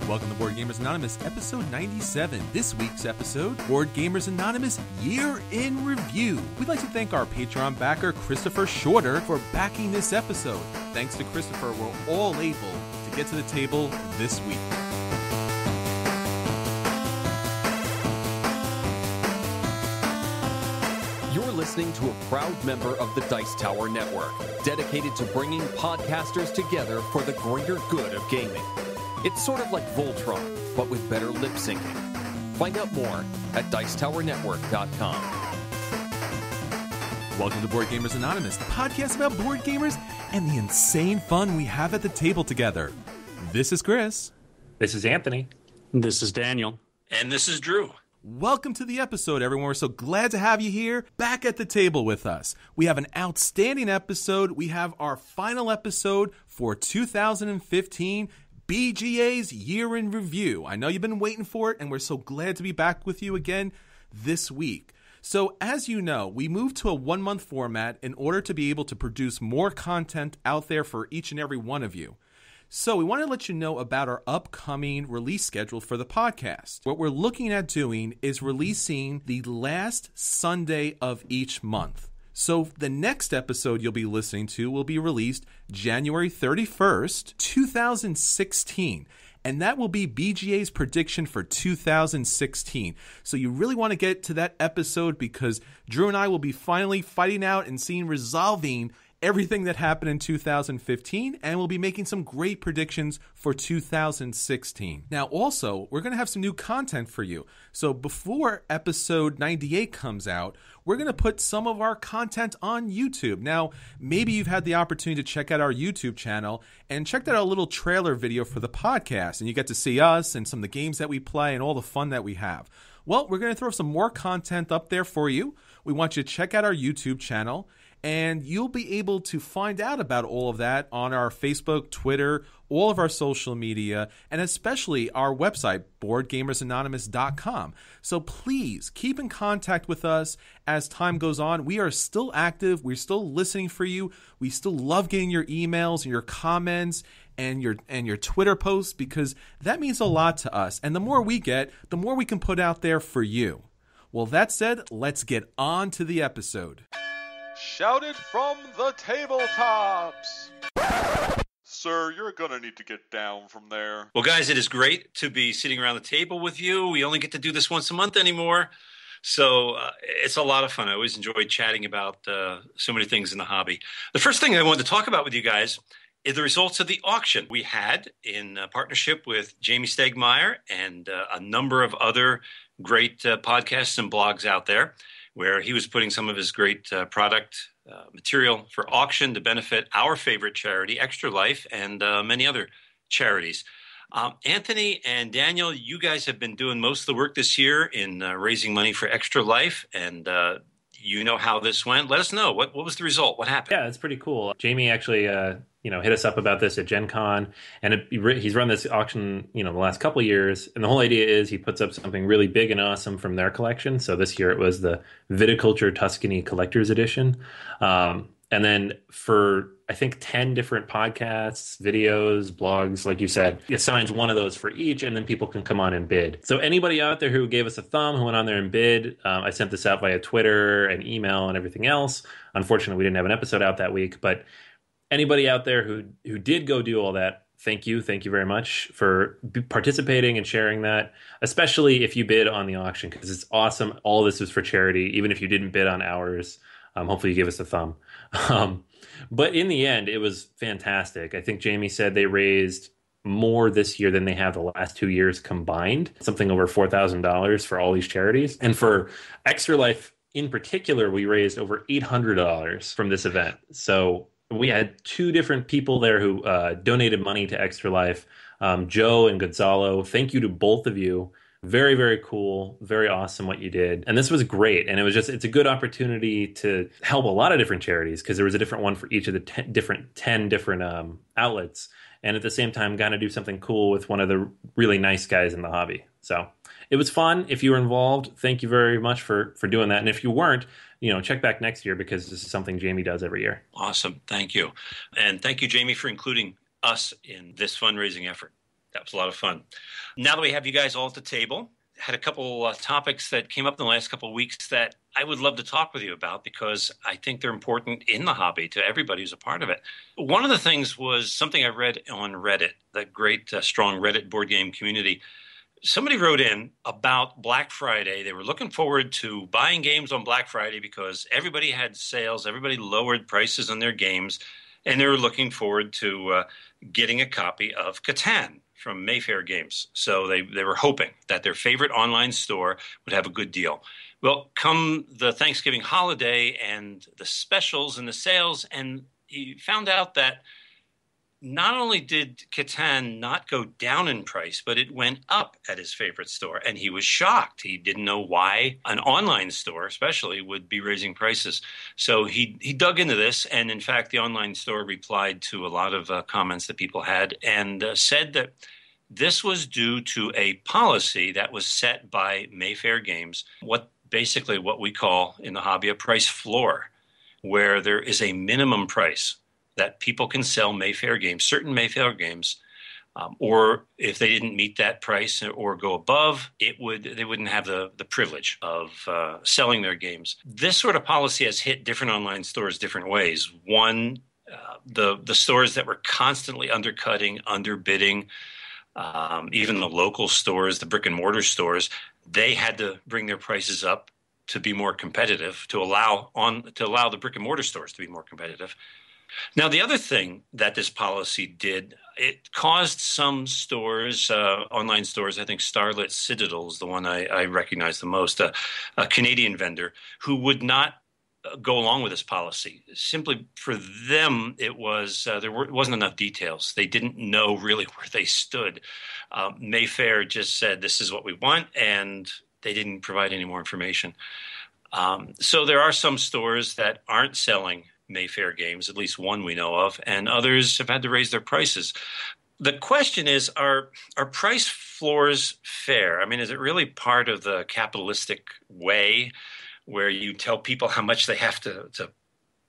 Welcome to Board Gamers Anonymous, episode 97. This week's episode, Board Gamers Anonymous Year in Review. We'd like to thank our Patreon backer, Christopher Shorter, for backing this episode. Thanks to Christopher, we're all able to get to the table this week. You're listening to a proud member of the Dice Tower Network, dedicated to bringing podcasters together for the greater good of gaming. It's sort of like Voltron, but with better lip syncing. Find out more at DicetowerNetwork.com. Welcome to Board Gamers Anonymous, the podcast about board gamers and the insane fun we have at the table together. This is Chris. This is Anthony. This is Daniel. And this is Drew. Welcome to the episode, everyone. We're so glad to have you here, back at the table with us. We have an outstanding episode. We have our final episode for 2015, BGA's Year in Review. I know you've been waiting for it, and we're so glad to be back with you again this week. So, as you know, we moved to a one-month format in order to be able to produce more content out there for each and every one of you. So we want to let you know about our upcoming release schedule for the podcast. What we're looking at doing is releasing the last Sunday of each month. So the next episode you'll be listening to will be released January 31st, 2016. And that will be BGA's prediction for 2016. So you really want to get to that episode because Drew and I will be finally fighting out and resolving everything that happened in 2015, and we'll be making some great predictions for 2016. Now, also, we're going to have some new content for you. So before episode 98 comes out, we're going to put some of our content on YouTube. Now, maybe you've had the opportunity to check out our YouTube channel and check out our little trailer video for the podcast, and you get to see us and some of the games that we play and all the fun that we have. Well, we're going to throw some more content up there for you. We want you to check out our YouTube channel, and you'll be able to find out about all of that on our Facebook, Twitter, all of our social media, and especially our website, BoardGamersAnonymous.com. So please keep in contact with us as time goes on. We are still active. We're still listening for you. We still love getting your emails and your comments and your Twitter posts because that means a lot to us. And the more we get, the more we can put out there for you. Well, that said, let's get on to the episode. Shouted from the tabletops! Sir, you're gonna need to get down from there. Well, guys, it is great to be sitting around the table with you. We only get to do this once a month anymore. So it's a lot of fun. I always enjoy chatting about so many things in the hobby. The first thing I wanted to talk about with you guys is the results of the auction we had in partnership with Jamie Stegmaier and a number of other great podcasts and blogs out there, where he was putting some of his great product material for auction to benefit our favorite charity, Extra Life, and many other charities. Anthony and Daniel, you guys have been doing most of the work this year in raising money for Extra Life, and you know how this went. Let us know. What was the result? What happened? Yeah, it's pretty cool. Jamie actually hit us up about this at Gen Con, and he's run this auction the last couple of years, and the whole idea is he puts up something really big and awesome from their collection. So this year it was the Viticulture Tuscany Collector's Edition. And then for, I think, 10 different podcasts, videos, blogs, like you said, he assigns one of those for each, and then people can come on and bid. So anybody out there who gave us a thumb, who went on there and bid, I sent this out via Twitter and email and everything else. Unfortunately, we didn't have an episode out that week, but anybody out there who did go do all that, thank you very much for participating and sharing that, especially if you bid on the auction, because it's awesome. All this is for charity, even if you didn't bid on ours. Hopefully you gave us a thumb. But in the end, it was fantastic. I think Jamie said they raised more this year than they have the last 2 years combined, something over $4,000 for all these charities. And for Extra Life in particular, we raised over $800 from this event. So we had two different people there who donated money to Extra Life, Joe and Gonzalo. Thank you to both of you. Very, very cool. Very awesome what you did. And this was great. And it's a good opportunity to help a lot of different charities because there was a different one for each of the 10 different outlets. And at the same time, kind of do something cool with one of the really nice guys in the hobby. So it was fun. If you were involved, thank you very much for doing that. And if you weren't, check back next year because this is something Jamie does every year. Awesome. Thank you. And thank you, Jamie, for including us in this fundraising effort. That was a lot of fun. Now that we have you guys all at the table, had a couple topics that came up in the last couple of weeks that I would love to talk with you about because I think they're important in the hobby to everybody who's a part of it. One of the things was something I read on Reddit, the great, strong Reddit board game community. Somebody wrote in about Black Friday. They were looking forward to buying games on Black Friday because everybody had sales, everybody lowered prices on their games, and they were looking forward to getting a copy of Catan from Mayfair Games. So they were hoping that their favorite online store would have a good deal. Well, come the Thanksgiving holiday and the specials and the sales, and he found out that not only did Catan not go down in price, but it went up at his favorite store. And he was shocked. He didn't know why an online store, especially, would be raising prices. So he dug into this. And in fact, the online store replied to a lot of comments that people had and said that this was due to a policy that was set by Mayfair Games, what we call in the hobby a price floor, where there is a minimum price that people can sell Mayfair games, certain Mayfair games, or if they didn't meet that price or go above, they wouldn't have the privilege of selling their games. This sort of policy has hit different online stores different ways. One, the stores that were constantly undercutting, underbidding, even the local stores, the brick and mortar stores, they had to bring their prices up to be more competitive, to allow the brick and mortar stores to be more competitive. Now, the other thing that this policy did, it caused some stores, online stores, I think Starlit Citadel is the one I recognize the most, a Canadian vendor, who would not go along with this policy. Simply for them, it was wasn't enough details. They didn't know really where they stood. Mayfair just said, this is what we want, and they didn't provide any more information. So there are some stores that aren't selling Mayfair games, at least one we know of, and others have had to raise their prices. The question is, are price floors fair? I mean, is it really part of the capitalistic way where you tell people how much they have to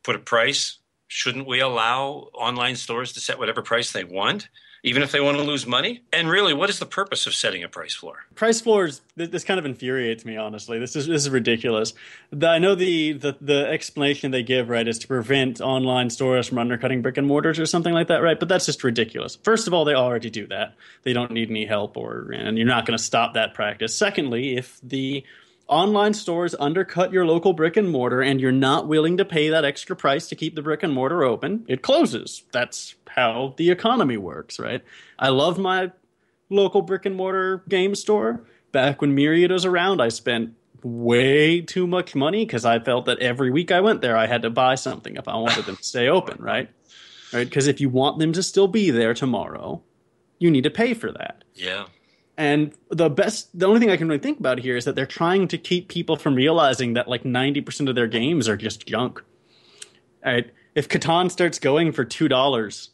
put a price? Shouldn't we allow online stores to set whatever price they want, even if they want to lose money? And really, what is the purpose of setting a price floor? Price floors, this kind of infuriates me, honestly. This is ridiculous. I know the explanation they give, right, is to prevent online stores from undercutting brick and mortars or something like that, right? But that's just ridiculous. First of all, they already do that. They don't need any help, and you're not going to stop that practice. Secondly, if the online stores undercut your local brick and mortar and you're not willing to pay that extra price to keep the brick and mortar open, it closes. That's how the economy works, right? I love my local brick and mortar game store. Back when Myriad was around, I spent way too much money because I felt that every week I went there, I had to buy something if I wanted them to stay open, right? Because if you want them to still be there tomorrow, you need to pay for that. Yeah. And the only thing I can really think about here is that they're trying to keep people from realizing that like 90% of their games are just junk. All right. If Catan starts going for $2,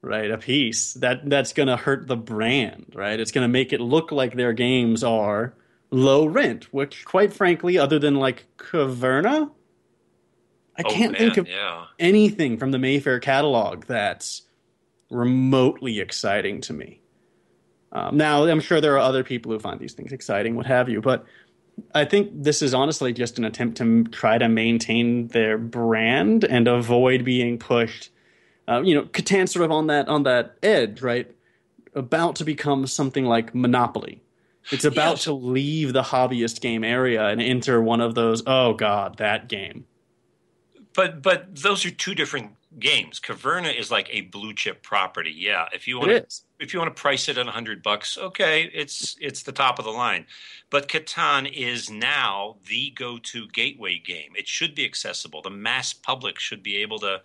right, a piece, that's going to hurt the brand, right? It's going to make it look like their games are low rent, which quite frankly, other than like Caverna, I can't think of anything from the Mayfair catalog that's remotely exciting to me. Now, I'm sure there are other people who find these things exciting, what have you, but I think this is honestly just an attempt to try to maintain their brand and avoid being pushed. Catan's sort of on that edge, right? About to become something like Monopoly. It's about to leave the hobbyist game area and enter one of those, oh God, that game. But those are two different games. Caverna is like a blue chip property. Yeah, if you want to price it at $100, okay, it's the top of the line. But Catan is now the go-to gateway game. It should be accessible. The mass public should be able to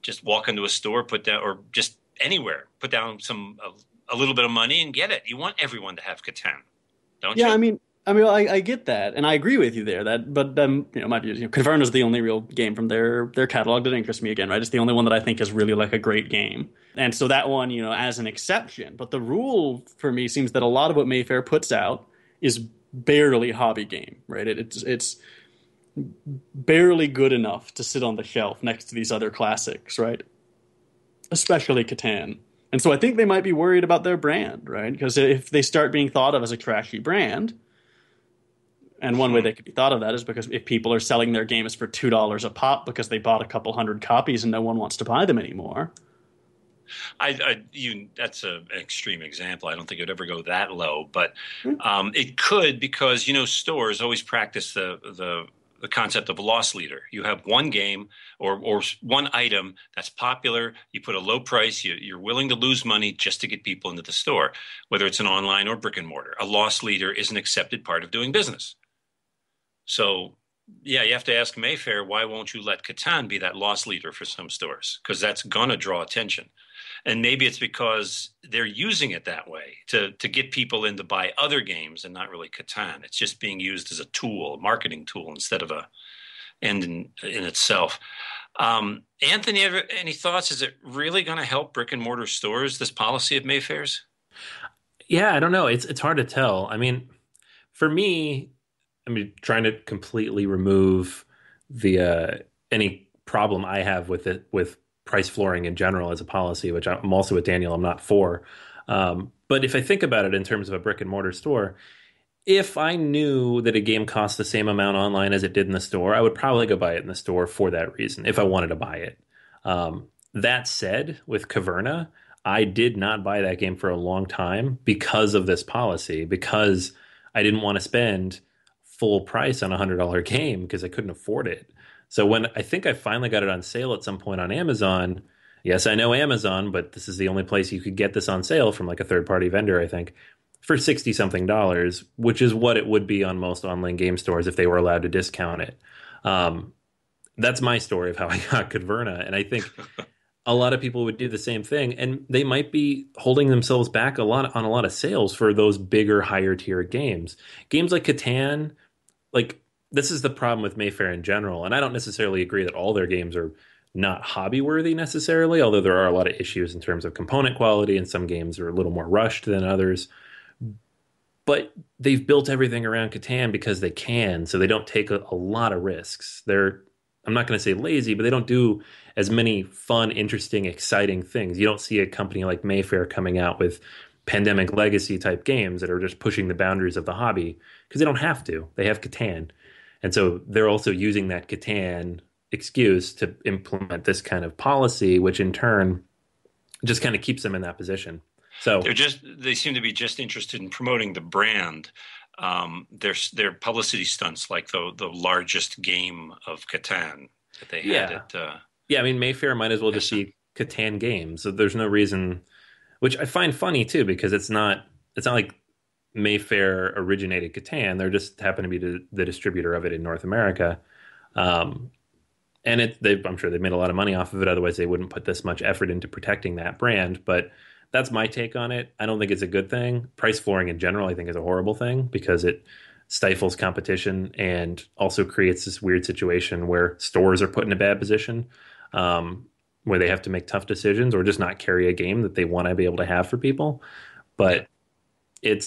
just walk into a store, put down, or just anywhere, put down a little bit of money and get it. You want everyone to have Catan, don't you? Yeah, I get that, and I agree with you there. Caverna is the only real game from their catalog that interests me again, right? It's the only one that I think is really like a great game. And so that one, as an exception. But the rule for me seems that a lot of what Mayfair puts out is barely hobby game, right? It's barely good enough to sit on the shelf next to these other classics, right? Especially Catan. And so I think they might be worried about their brand, right? Because if they start being thought of as a trashy brand, and one way they could be thought of that is because if people are selling their games for $2 a pop because they bought a couple hundred copies and no one wants to buy them anymore. That's an extreme example. I don't think it would ever go that low, but it could, because stores always practice the concept of a loss leader. You have one game or one item that's popular. You put a low price. You're willing to lose money just to get people into the store, whether it's an online or brick and mortar. A loss leader is an accepted part of doing business. So, yeah, you have to ask Mayfair, why won't you let Catan be that loss leader for some stores? Because that's going to draw attention. And maybe it's because they're using it that way to get people in to buy other games and not really Catan. It's just being used as a tool, a marketing tool, instead of a end in itself. Anthony, any thoughts? Is it really going to help brick and mortar stores, this policy of Mayfair's? Yeah, I don't know. It's hard to tell. I mean, for me, trying to completely remove the any problem I have with it, with price flooring in general as a policy, which I'm also with Daniel, I'm not for. But if I think about it in terms of a brick and mortar store, if I knew that a game cost the same amount online as it did in the store, I would probably go buy it in the store for that reason, if I wanted to buy it. That said, with Caverna, I did not buy that game for a long time because of this policy, because I didn't want to spend full price on a $100 game because I couldn't afford it. So when I think I finally got it on sale at some point on Amazon, yes, I know Amazon, but this is the only place you could get this on sale from like a third-party vendor, I think, for $60-something, which is what it would be on most online game stores if they were allowed to discount it. That's my story of how I got Caverna, and I think a lot of people would do the same thing, and they might be holding themselves back on a lot of sales for those bigger, higher-tier games. Games like Catan, like, this is the problem with Mayfair in general, and I don't necessarily agree that all their games are not hobby-worthy necessarily, although there are a lot of issues in terms of component quality, and some games are a little more rushed than others. But they've built everything around Catan because they can, so they don't take a lot of risks. I'm not going to say lazy, but they don't do as many fun, interesting, exciting things. You don't see a company like Mayfair coming out with Pandemic Legacy type games that are just pushing the boundaries of the hobby because they don't have to. They have Catan. And so they're also using that Catan excuse to implement this kind of policy, which in turn just kind of keeps them in that position. So they seem to be just interested in promoting the brand. Their publicity stunts, like the largest game of Catan that they had at yeah, I mean, Mayfair might as well just be Catan Games. So there's no reason, which I find funny too, because it's not like Mayfair originated Catan. They're just happen to be the distributor of it in North America. And I'm sure they've made a lot of money off of it. Otherwise, they wouldn't put this much effort into protecting that brand. But that's my take on it. I don't think it's a good thing. Price flooring in general, I think, is a horrible thing because it stifles competition and also creates this weird situation where stores are put in a bad position, where they have to make tough decisions or just not carry a game that they want to be able to have for people. But I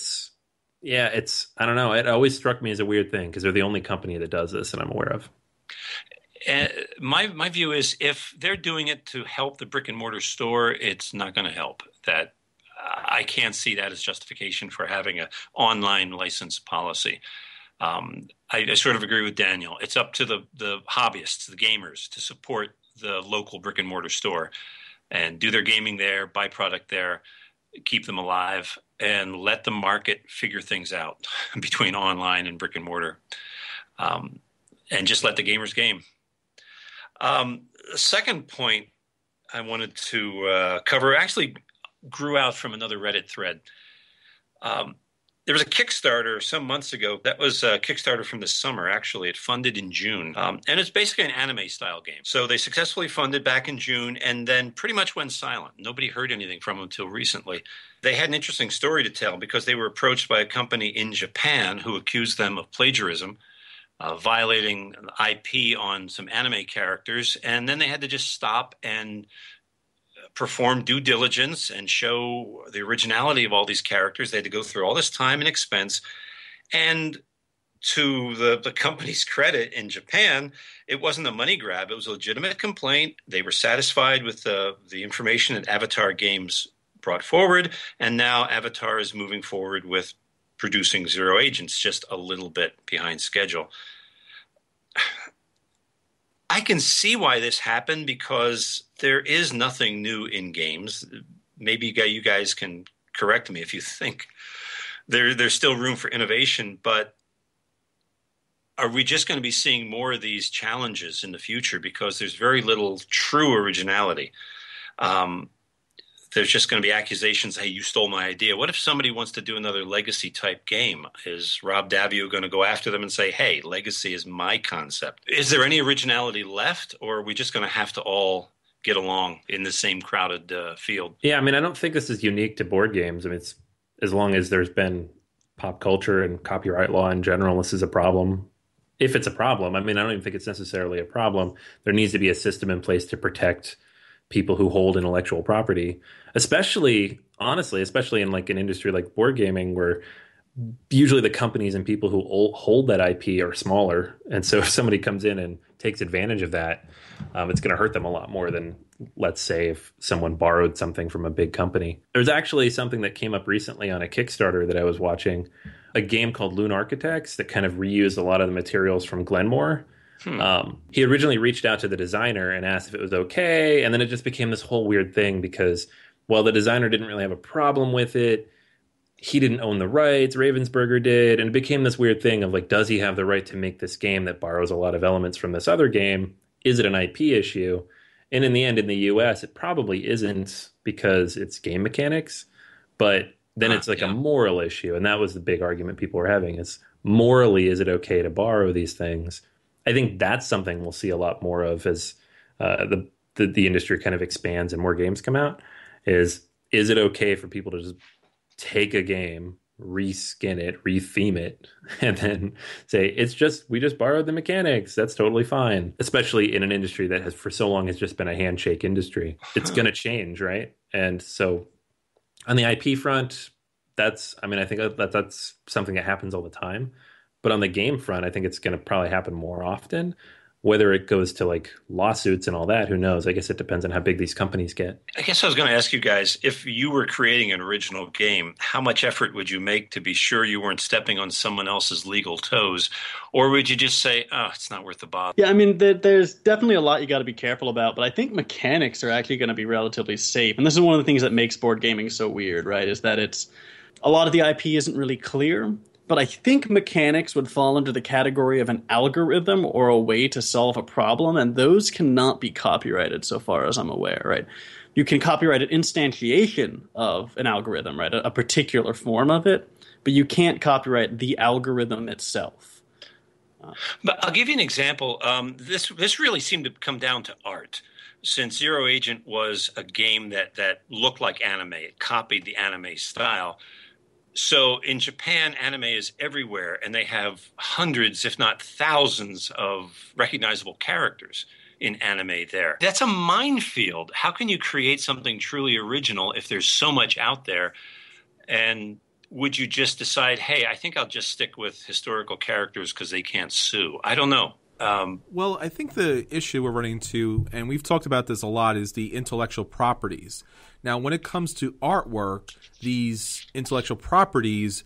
don't know. It always struck me as a weird thing because they're the only company that does this that I'm aware of. My view is if they're doing it to help the brick and mortar store, it's not going to help. That I can't see that as justification for having an online license policy. I sort of agree with Daniel. It's up to the hobbyists, the gamers, to support the local brick and mortar store and do their gaming there, buy product there, keep them alive, and let the market figure things out between online and brick and mortar, and just let the gamers game. The second point I wanted to cover actually grew out from another Reddit thread. There was a Kickstarter some months ago. That was a Kickstarter from the summer, actually. It funded in June. And it's basically an anime-style game. So they successfully funded back in June and then pretty much went silent. Nobody heard anything from them until recently. They had an interesting story to tell because they were approached by a company in Japan who accused them of plagiarism, violating IP on some anime characters. And then they had to just stop and perform due diligence and show the originality of all these characters. They had to go through all this time and expense. And to the company's credit in Japan, it wasn't a money grab. It was a legitimate complaint. They were satisfied with the information that Avatar Games brought forward, and now Avatar is moving forward with producing Zero Agents, just a little bit behind schedule. I can see why this happened because there is nothing new in games. Maybe you guys can correct me if you think there's still room for innovation, but are we just going to be seeing more of these challenges in the future because there's very little true originality? There's just going to be accusations, hey, you stole my idea. What if somebody wants to do another Legacy type game? Is Rob Daviau going to go after them and say, hey, Legacy is my concept? Is there any originality left, or are we just going to have to all get along in the same crowded field? Yeah, I mean, I don't think this is unique to board games. I mean, it's as long as there's been pop culture and copyright law in general, this is a problem. If it's a problem, I mean, I don't even think it's necessarily a problem. There needs to be a system in place to protect people who hold intellectual property, especially in like an industry like board gaming, where usually the companies and people who hold that IP are smaller. And so if somebody comes in and takes advantage of that, it's going to hurt them a lot more than, let's say, if someone borrowed something from a big company. There's actually something that came up recently on a Kickstarter that I was watching, a game called Loon Architects that kind of reused a lot of the materials from Glenmore. He originally reached out to the designer and asked if it was okay, and then it just became this whole weird thing because, well, the designer didn't really have a problem with it. He didn't own the rights, Ravensburger did, and it became this weird thing of like, does he have the right to make this game that borrows a lot of elements from this other game? Is it an IP issue? And in the end, in the US, it probably isn't because it's game mechanics, but then it's like a moral issue, and that was the big argument people were having is, morally, is it okay to borrow these things? I think that's something we'll see a lot more of as the industry kind of expands and more games come out. Is it okay for people to just take a game, reskin it, retheme it, and then say we just borrowed the mechanics? That's totally fine. Especially in an industry that has for so long has just been a handshake industry. It's going to change, right? And so on the IP front, I think that's something that happens all the time. But on the game front, I think it's going to probably happen more often. Whether it goes to like lawsuits and all that, who knows? I guess it depends on how big these companies get. I guess I was going to ask you guys, if you were creating an original game, how much effort would you make to be sure you weren't stepping on someone else's legal toes? Or would you just say, oh, it's not worth the bother? Yeah, I mean, there's definitely a lot you got to be careful about, but I think mechanics are actually going to be relatively safe. And this is one of the things that makes board gaming so weird, right? Is that a lot of the IP isn't really clear. But I think mechanics would fall into the category of an algorithm or a way to solve a problem, and those cannot be copyrighted so far as I'm aware, right? You can copyright an instantiation of an algorithm, right? A particular form of it, but you can't copyright the algorithm itself. But I'll give you an example. This really seemed to come down to art. Since Zero Agent was a game that looked like anime, it copied the anime style. So in Japan, anime is everywhere, and they have hundreds, if not thousands, of recognizable characters in anime there. That's a minefield. How can you create something truly original if there's so much out there? And would you just decide, hey, I think I'll just stick with historical characters because they can't sue? I don't know. Well, I think the issue we're running into, and we've talked about this a lot, is the intellectual properties. Now, when it comes to artwork, these intellectual properties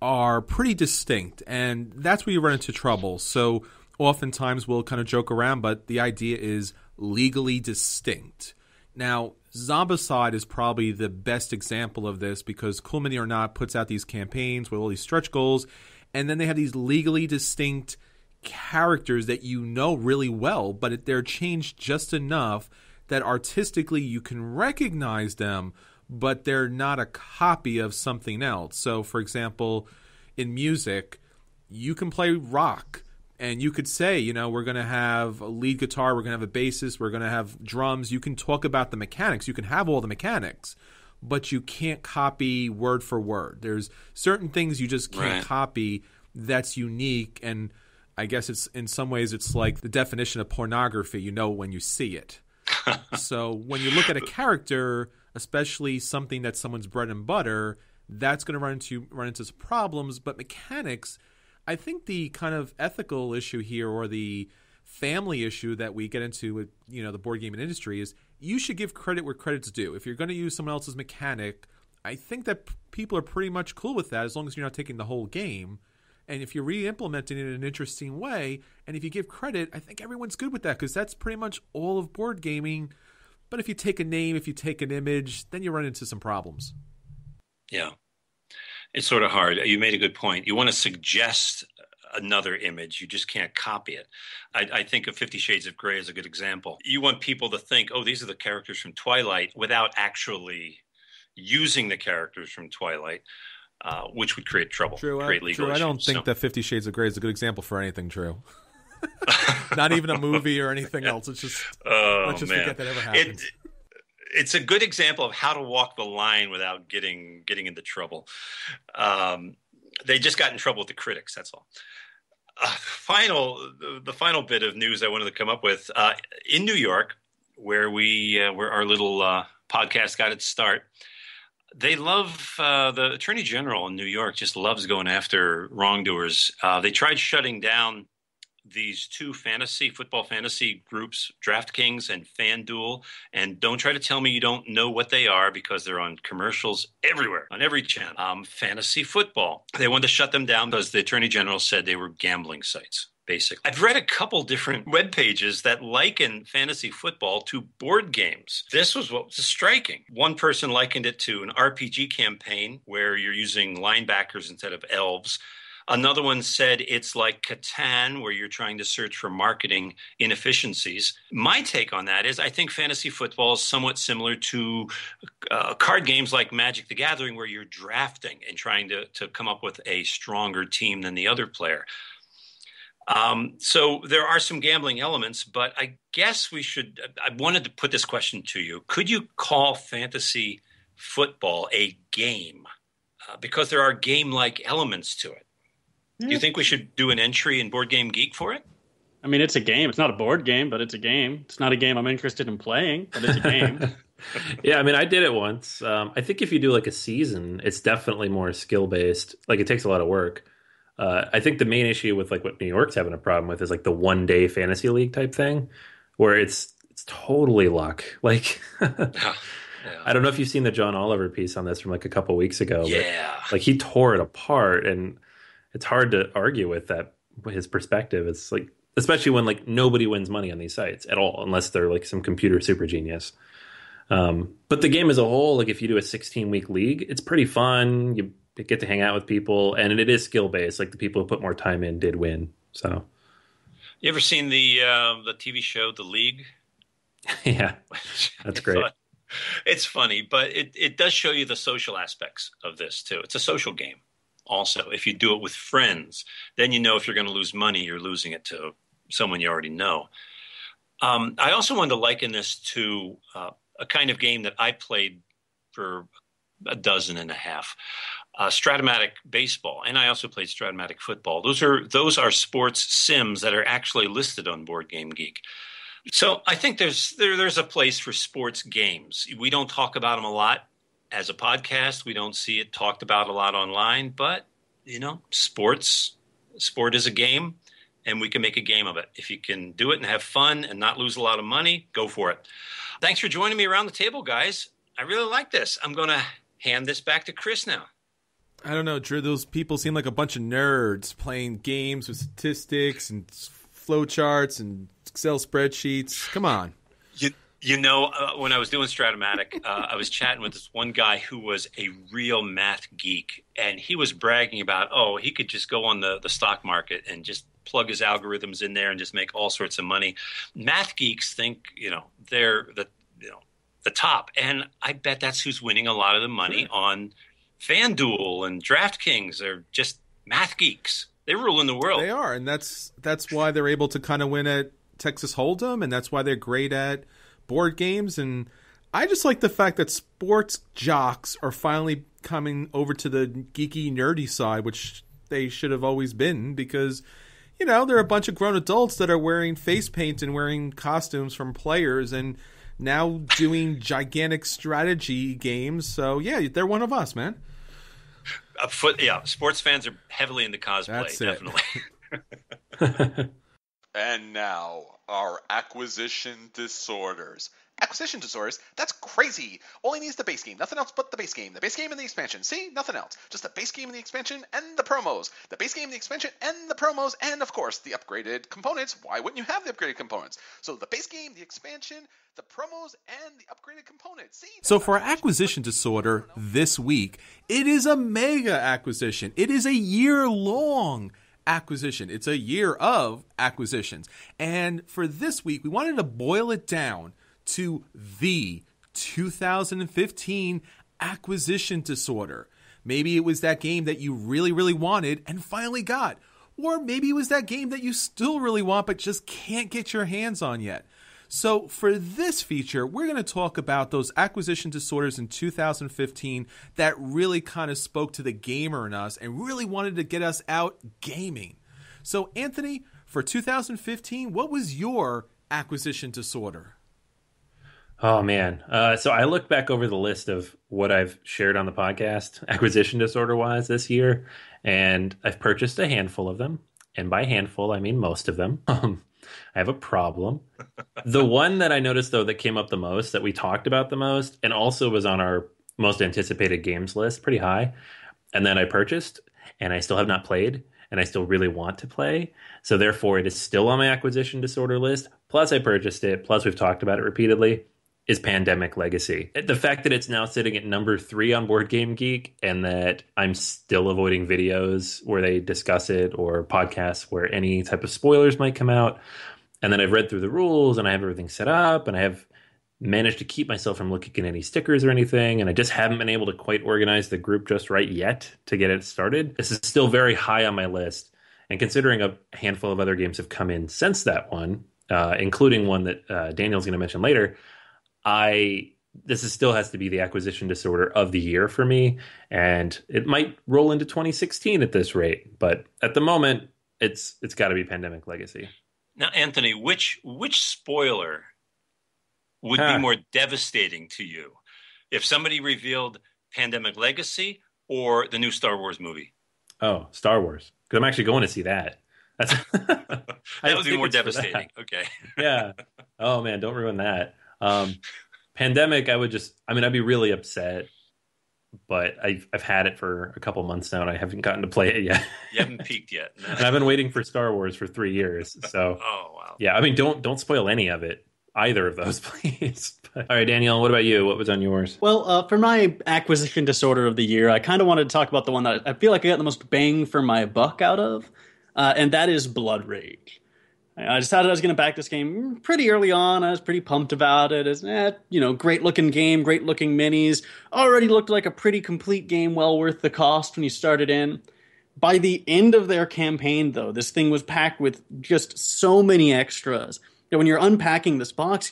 are pretty distinct, and that's where you run into trouble. So oftentimes we'll kind of joke around, but the idea is legally distinct. Now, Zombicide is probably the best example of this because Cool Mini or Not puts out these campaigns with all these stretch goals, and then they have these legally distinct characters that you know really well, but they're changed just enough that artistically you can recognize them, but they're not a copy of something else. So, for example, in music, you can play rock, and you could say, we're going to have a lead guitar, we're going to have a bassist, we're going to have drums. You can talk about the mechanics. You can have all the mechanics, but you can't copy word for word. There's certain things you just can't copy that's unique, and I guess it's in some ways it's like the definition of pornography. When you see it. So when you look at a character, especially something that's someone's bread and butter, that's going to run into some problems. But mechanics, I think the kind of ethical issue here, or the family issue that we get into with, the board gaming industry is you should give credit where credit's due. If you're going to use someone else's mechanic, I think that people are pretty much cool with that as long as you're not taking the whole game. And if you're re-implementing it in an interesting way, and if you give credit, I think everyone's good with that because that's pretty much all of board gaming. But if you take a name, if you take an image, then you run into some problems. Yeah. It's sort of hard. You made a good point. You want to suggest another image. You just can't copy it. I think of 50 Shades of Grey as a good example. You want people to think, oh, these are the characters from Twilight without actually using the characters from Twilight, which would create trouble, create legal issues. I don't think that 50 Shades of Grey is a good example for anything, Drew. Not even a movie or anything else. It's just, let's just forget that ever happened. It's a good example of how to walk the line without getting into trouble. They just got in trouble with the critics. That's all. The final bit of news I wanted to come up with in New York, where our little podcast got its start. They love the Attorney General in New York. Just loves going after wrongdoers. They tried shutting down these two football fantasy groups, DraftKings and FanDuel. And don't try to tell me you don't know what they are because they're on commercials everywhere, on every channel. Fantasy football. They wanted to shut them down because the Attorney General said they were gambling sites, basically. I've read a couple different web pages that liken fantasy football to board games. This was what was striking. One person likened it to an RPG campaign where you're using linebackers instead of elves. Another one said it's like Catan, where you're trying to search for marketing inefficiencies. My take on that is I think fantasy football is somewhat similar to card games like Magic the Gathering, where you're drafting and trying to come up with a stronger team than the other player. So there are some gambling elements, but I guess I wanted to put this question to you. Could you call fantasy football a game? Because there are game-like elements to it. Do you think we should do an entry in Board Game Geek for it? I mean, it's a game. It's not a board game, but it's a game. It's not a game I'm interested in playing, but it's a game. Yeah, I mean, I did it once. I think if you do like a season, it's definitely more skill-based. Like, it takes a lot of work. I think the main issue with like what New York's having a problem with is like the one-day fantasy league type thing, where it's totally luck. Like, Yeah. I don't know if you've seen the John Oliver piece on this from like a couple weeks ago. Yeah. But, like, he tore it apart, and it's hard to argue with that, his perspective. It's like, especially when like nobody wins money on these sites at all, unless they're like some computer super genius. But the game as a whole, like if you do a 16-week league, it's pretty fun. You get to hang out with people, and it is skill based. Like the people who put more time in did win. So, you ever seen the TV show The League? Yeah, that's great. It's funny, but it does show you the social aspects of this too. It's a social game. Also, if you do it with friends, then you know if you're going to lose money, you're losing it to someone you already know. I also wanted to liken this to a kind of game that I played for a dozen and a half, Stratomatic baseball, and I also played Stratomatic football. Those are sports sims that are actually listed on Board Game Geek. So I think there's a place for sports games. We don't talk about them a lot as a podcast. We don't see it talked about a lot online, but sport is a game, and we can make a game of it. If you can do it and have fun and not lose a lot of money, go for it. Thanks for joining me around the table, guys. I really like this. I'm going to hand this back to Chris now. I don't know, Drew. Those people seem like a bunch of nerds playing games with statistics and flowcharts and Excel spreadsheets. Come on. When I was doing Stratomatic, I was chatting with this one guy who was a real math geek, and he was bragging about, he could just go on the stock market and just plug his algorithms in there and just make all sorts of money. Math geeks think, they're the top, and I bet that's who's winning a lot of the money on FanDuel and DraftKings. They're just math geeks. They're ruling the world. They are, and that's why they're able to kind of win at Texas Hold'em, and that's why they're great at board games. And I just like the fact that sports jocks are finally coming over to the geeky, nerdy side, which they should have always been, because there are a bunch of grown adults that are wearing face paint and wearing costumes from players and now doing gigantic strategy games. So yeah, they're one of us, man. Sports fans are heavily into cosplay. That's definitely. And now, our acquisition disorders. Acquisition disorders? That's crazy! Only needs the base game, nothing else but the base game. The base game and the expansion. See? Nothing else. Just the base game and the expansion and the promos. The base game, the expansion, and the promos, and of course, the upgraded components. Why wouldn't you have the upgraded components? So the base game, the expansion, the promos, and the upgraded components. See? So for our acquisition disorder this week, it is a mega acquisition. It is a year-long acquisition. It's a year of acquisitions. And for this week, we wanted to boil it down to the 2015 acquisition disorder. Maybe it was that game that you really, really wanted and finally got. Or maybe it was that game that you still really want but just can't get your hands on yet. So for this feature, we're going to talk about those acquisition disorders in 2015 that really kind of spoke to the gamer in us and really wanted to get us out gaming. So Anthony, for 2015, what was your acquisition disorder? Oh, man. So I look back over the list of what I've shared on the podcast, acquisition disorder-wise this year, and I've purchased a handful of them. And by handful, I mean most of them. I have a problem. The one that I noticed, though, that came up the most, that we talked about the most, and also was on our most anticipated games list, pretty high, and then I purchased, and I still have not played, and I still really want to play. So therefore, it is still on my acquisition disorder list. Plus, I purchased it. Plus, we've talked about it repeatedly. Is Pandemic Legacy. The fact that it's now sitting at number 3 on Board Game Geek and that I'm still avoiding videos where they discuss it or podcasts where any type of spoilers might come out. And then I've read through the rules and I have everything set up and I have managed to keep myself from looking at any stickers or anything. And I just haven't been able to quite organize the group just right yet to get it started. This is still very high on my list. And considering a handful of other games have come in since that one, including one that Daniel's going to mention later, still has to be the acquisition disorder of the year for me, and it might roll into 2016 at this rate. But at the moment, it's got to be Pandemic Legacy. Now, Anthony, which spoiler would be more devastating to you if somebody revealed Pandemic Legacy or the new Star Wars movie? Oh, Star Wars, because I'm actually going to see that. That's that would be more devastating. Okay. Yeah. Oh man, don't ruin that. Pandemic, I'd be really upset, but I've had it for a couple months now and I haven't gotten to play it yet. You haven't peaked yet. No. And I've been waiting for Star Wars for 3 years. So, oh wow. Yeah, don't spoil any of it, either of those, please. But, all right, Daniel, what about you? What was on yours? Well, for my acquisition disorder of the year, I kind of wanted to talk about the one that I feel like I got the most bang for my buck out of, and that is Blood Rage. I decided I was going to back this game pretty early on. I was pretty pumped about it. It's, great looking game, great looking minis. Already looked like a pretty complete game, well worth the cost when you started in. By the end of their campaign, though, this thing was packed with just so many extras. When you're unpacking this box,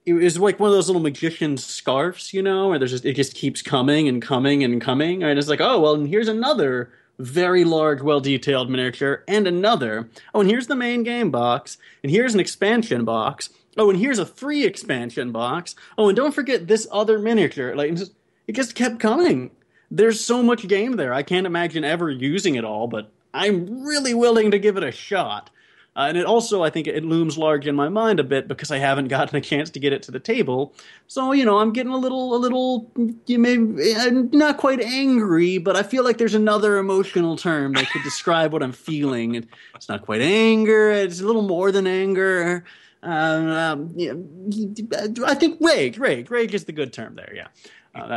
it was like one of those little magician's scarves, where it just keeps coming and coming and coming. And it's like, oh, well, and here's another very large, well-detailed miniature, and another. Oh, and here's the main game box, and here's an expansion box. Oh, and here's a free expansion box. Oh, and don't forget this other miniature. It just kept coming. There's so much game there. I can't imagine ever using it all, but I'm really willing to give it a shot. And it also, I think, it looms large in my mind a bit because I haven't gotten a chance to get it to the table. So, I'm getting a little, not quite angry, but I feel like there's another emotional term that could describe what I'm feeling. It's not quite anger. It's a little more than anger. I think rage. Rage is the good term there, yeah.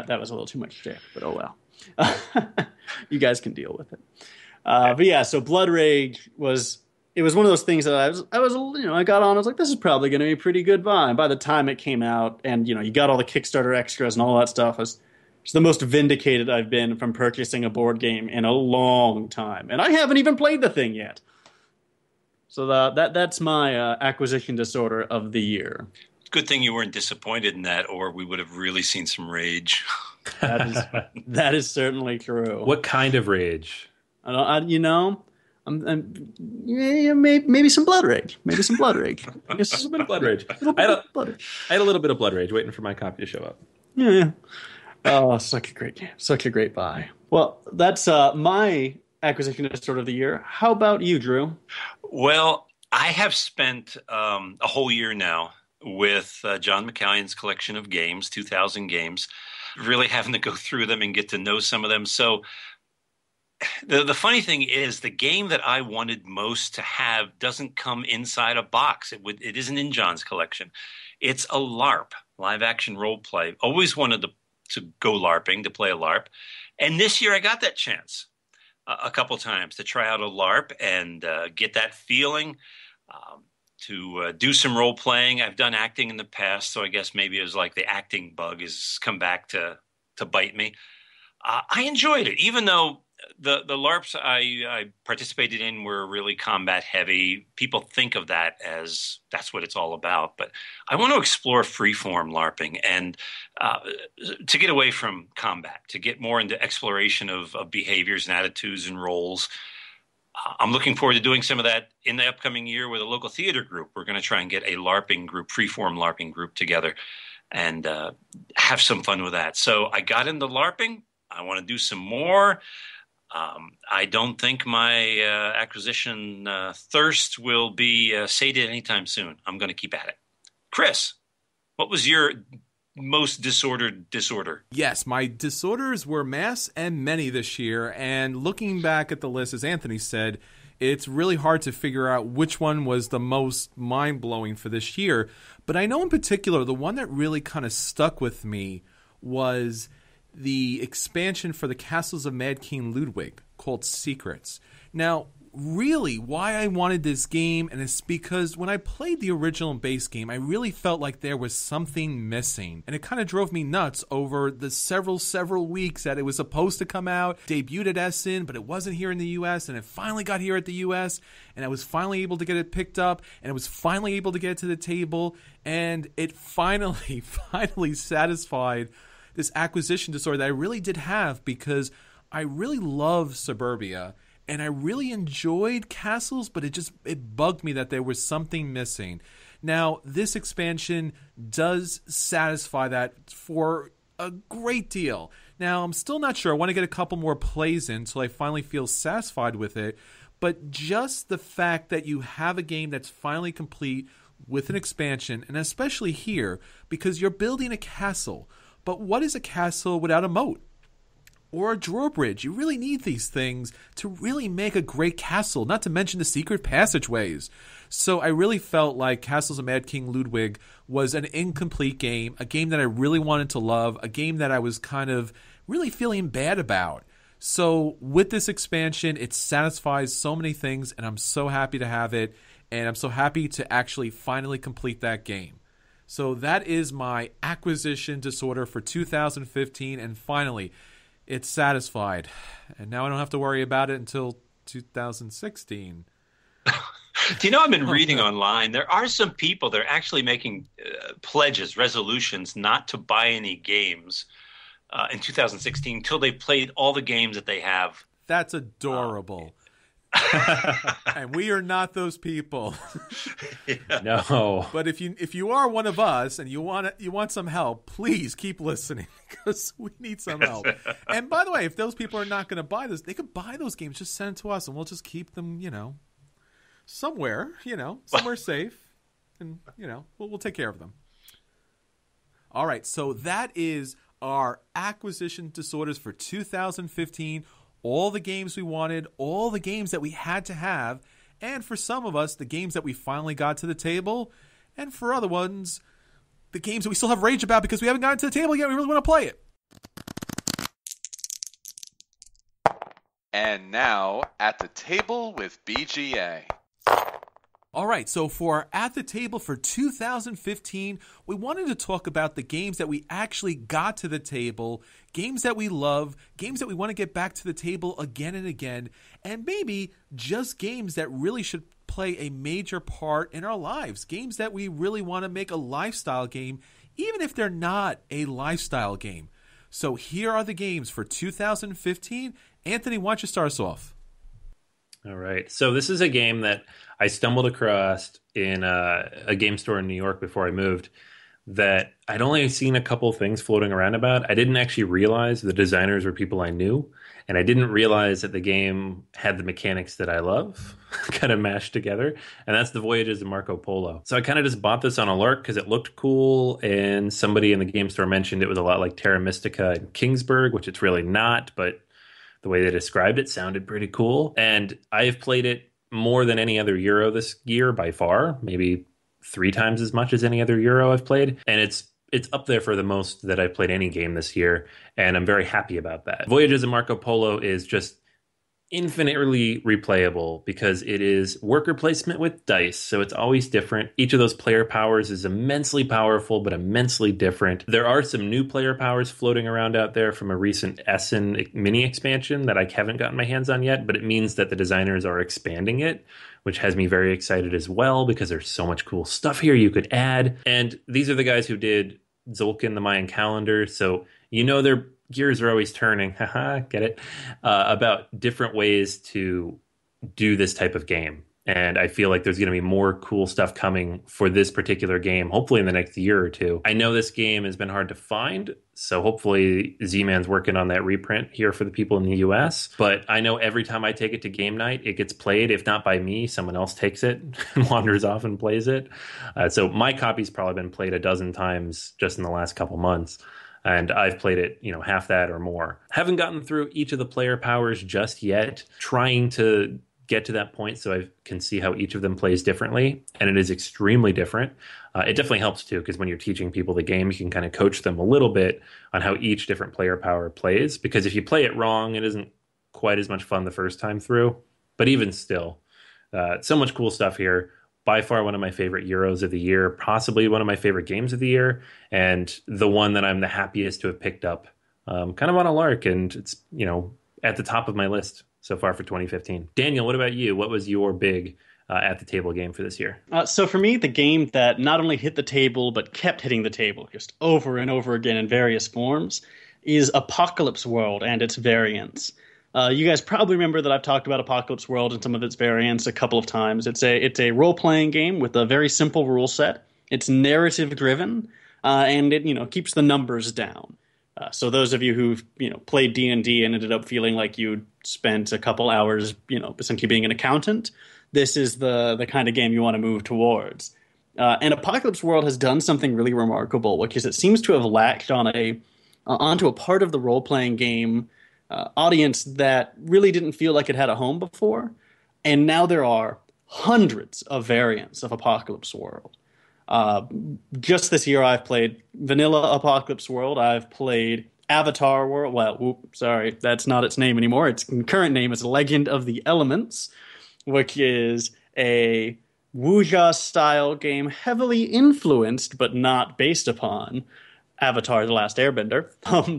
That was a little too much shit, but oh well. You guys can deal with it. But yeah, so Blood Rage was... It was one of those things that I got on. I was like, this is probably going to be a pretty good buy. And by the time it came out, and you got all the Kickstarter extras and all that stuff, it's the most vindicated I've been from purchasing a board game in a long time. And I haven't even played the thing yet. So that's my acquisition disorder of the year. Good thing you weren't disappointed in that, or we would have really seen some rage. That is certainly true. What kind of rage? Maybe some blood rage. Maybe some blood rage. I guess a bit of blood rage. I had a little bit of blood rage waiting for my copy to show up. Yeah. Oh, such a great game. Such a great buy. Well, that's my acquisition disorder of the year. How about you, Drew? Well, I have spent a whole year now with John McCallion's collection of games, 2,000 games, really having to go through them and get to know some of them. So the funny thing is the game that I wanted most to have doesn't come inside a box. It isn't in John's collection. It's a LARP, live action role play. Always wanted to go LARPing, to play a LARP. And this year I got that chance a couple times to try out a LARP and get that feeling, to do some role playing. I've done acting in the past, so I guess maybe it was like the acting bug has come back to bite me. I enjoyed it, even though the LARPs I participated in were really combat heavy. People think of that as that's what it's all about. But I want to explore freeform LARPing and to get away from combat, to get more into exploration of behaviors and attitudes and roles. I'm looking forward to doing some of that in the upcoming year with a local theater group. We're going to try and get a LARPing group, freeform LARPing group together and have some fun with that. So I got into LARPing. I want to do some more. I don't think my acquisition thirst will be sated anytime soon. I'm going to keep at it. Chris, what was your most disordered disorder? Yes, my disorders were mass and many this year, and looking back at the list, as Anthony said, it's really hard to figure out which one was the most mind-blowing for this year. But I know in particular, the one that really kind of stuck with me was the expansion for the Castles of Mad King Ludwig called Secrets. Now, really, why I wanted this game, and it's because when I played the original base game, I really felt like there was something missing. And it kind of drove me nuts over the several weeks that it was supposed to come out, debuted at Essen, but it wasn't here in the US, and it finally got here at the US, and I was finally able to get it picked up, and I was finally able to get it to the table, and it finally satisfied this acquisition disorder that I really did have, because I really love Suburbia and I really enjoyed Castles, but it bugged me that there was something missing. Now, this expansion does satisfy that for a great deal. Now, I'm still not sure. I want to get a couple more plays in until I finally feel satisfied with it, but just the fact that you have a game that's finally complete with an expansion, and especially here, because you're building a castle. But what is a castle without a moat or a drawbridge? You really need these things to really make a great castle, not to mention the secret passageways. So I really felt like Castles of Mad King Ludwig was an incomplete game, a game that I really wanted to love, a game that I was kind of really feeling bad about. So with this expansion, it satisfies so many things, and I'm so happy to have it, and I'm so happy to actually finally complete that game. So that is my acquisition disorder for 2015, and finally, it's satisfied. And now I don't have to worry about it until 2016. Do you know, I've been reading online, there are some people that are actually making pledges, resolutions not to buy any games in 2016 until they've played all the games that they have. That's adorable. And we are not those people. Yeah. No. But if you are one of us and you want some help, please keep listening, because we need some help. And by the way, if those people are not going to buy this, they could buy those games. Just send it to us, and we'll just keep them, somewhere, somewhere safe, and we'll take care of them. All right, so that is our acquisition disorders for 2015. All the games we wanted, all the games that we had to have, and for some of us, the games that we finally got to the table, and for other ones, the games that we still have rage about because we haven't gotten to the table yet. We really want to play it. And now, at the table with BGA. All right, so for At the Table for 2015, we wanted to talk about the games that we actually got to the table, games that we love, games that we want to get back to the table again and again, and maybe just games that really should play a major part in our lives, games that we really want to make a lifestyle game, even if they're not a lifestyle game. So here are the games for 2015. Anthony, why don't you start us off? All right. So this is a game that I stumbled across in a game store in New York before I moved. that I'd only seen a couple things floating around about. I didn't actually realize the designers were people I knew, and I didn't realize that the game had the mechanics that I love kind of mashed together, and that's the Voyages of Marco Polo. So I kind of just bought this on a lark because it looked cool, and somebody in the game store mentioned it was a lot like Terra Mystica and Kingsburg, which it's really not, but the way they described it sounded pretty cool. And I've played it more than any other Euro this year by far, maybe 3 times as much as any other Euro I've played. And it's up there for the most that I've played any game this year. And I'm very happy about that. Voyages of Marco Polo is just infinitely replayable because it is worker placement with dice, so it's always different. Each of those player powers is immensely powerful but immensely different. There are some new player powers floating around out there from a recent Essen mini expansion that I haven't gotten my hands on yet, but it means that the designers are expanding it, which has me very excited as well because there's so much cool stuff here you could add. And these are the guys who did Tzolk'in, the Mayan calendar, so their gears are always turning, get it, about different ways to do this type of game. And I feel like there's going to be more cool stuff coming for this particular game, hopefully in the next year or two. I know this game has been hard to find, so hopefully Z-Man's working on that reprint here for the people in the US. But I know every time I take it to game night, it gets played. If not by me, someone else takes it and wanders off and plays it. So my copy's probably been played a dozen times just in the last couple months. And I've played it, half that or more. Haven't gotten through each of the player powers just yet, trying to get to that point so I can see how each of them plays differently. And it is extremely different. It definitely helps too, because when you're teaching people the game, you can kind of coach them a little bit on how each different player power plays. Because if you play it wrong, it isn't quite as much fun the first time through. But even still, so much cool stuff here. By far one of my favorite Euros of the year, possibly one of my favorite games of the year, and the one that I'm the happiest to have picked up kind of on a lark, and it's, at the top of my list so far for 2015. Daniel, what about you? What was your big at the table game for this year? So for me, the game that not only hit the table, but kept hitting the table just over and over again in various forms is Apocalypse World and its variants. You guys probably remember that I've talked about Apocalypse World and some of its variants a couple of times. It's a role-playing game with a very simple rule set. It's narrative-driven, and it keeps the numbers down. So those of you who've played D&D and ended up feeling like you'd spent a couple hours essentially being an accountant, this is the kind of game you want to move towards. And Apocalypse World has done something really remarkable, which is it seems to have latched onto a part of the role-playing game audience that really didn't feel like it had a home before. And now there are hundreds of variants of Apocalypse World. Just this year, I've played Vanilla Apocalypse World. I've played Avatar World. Well, sorry, that's not its name anymore. Its current name is Legend of the Elements, which is a Wuxia-style game heavily influenced, but not based upon, Avatar: The Last Airbender.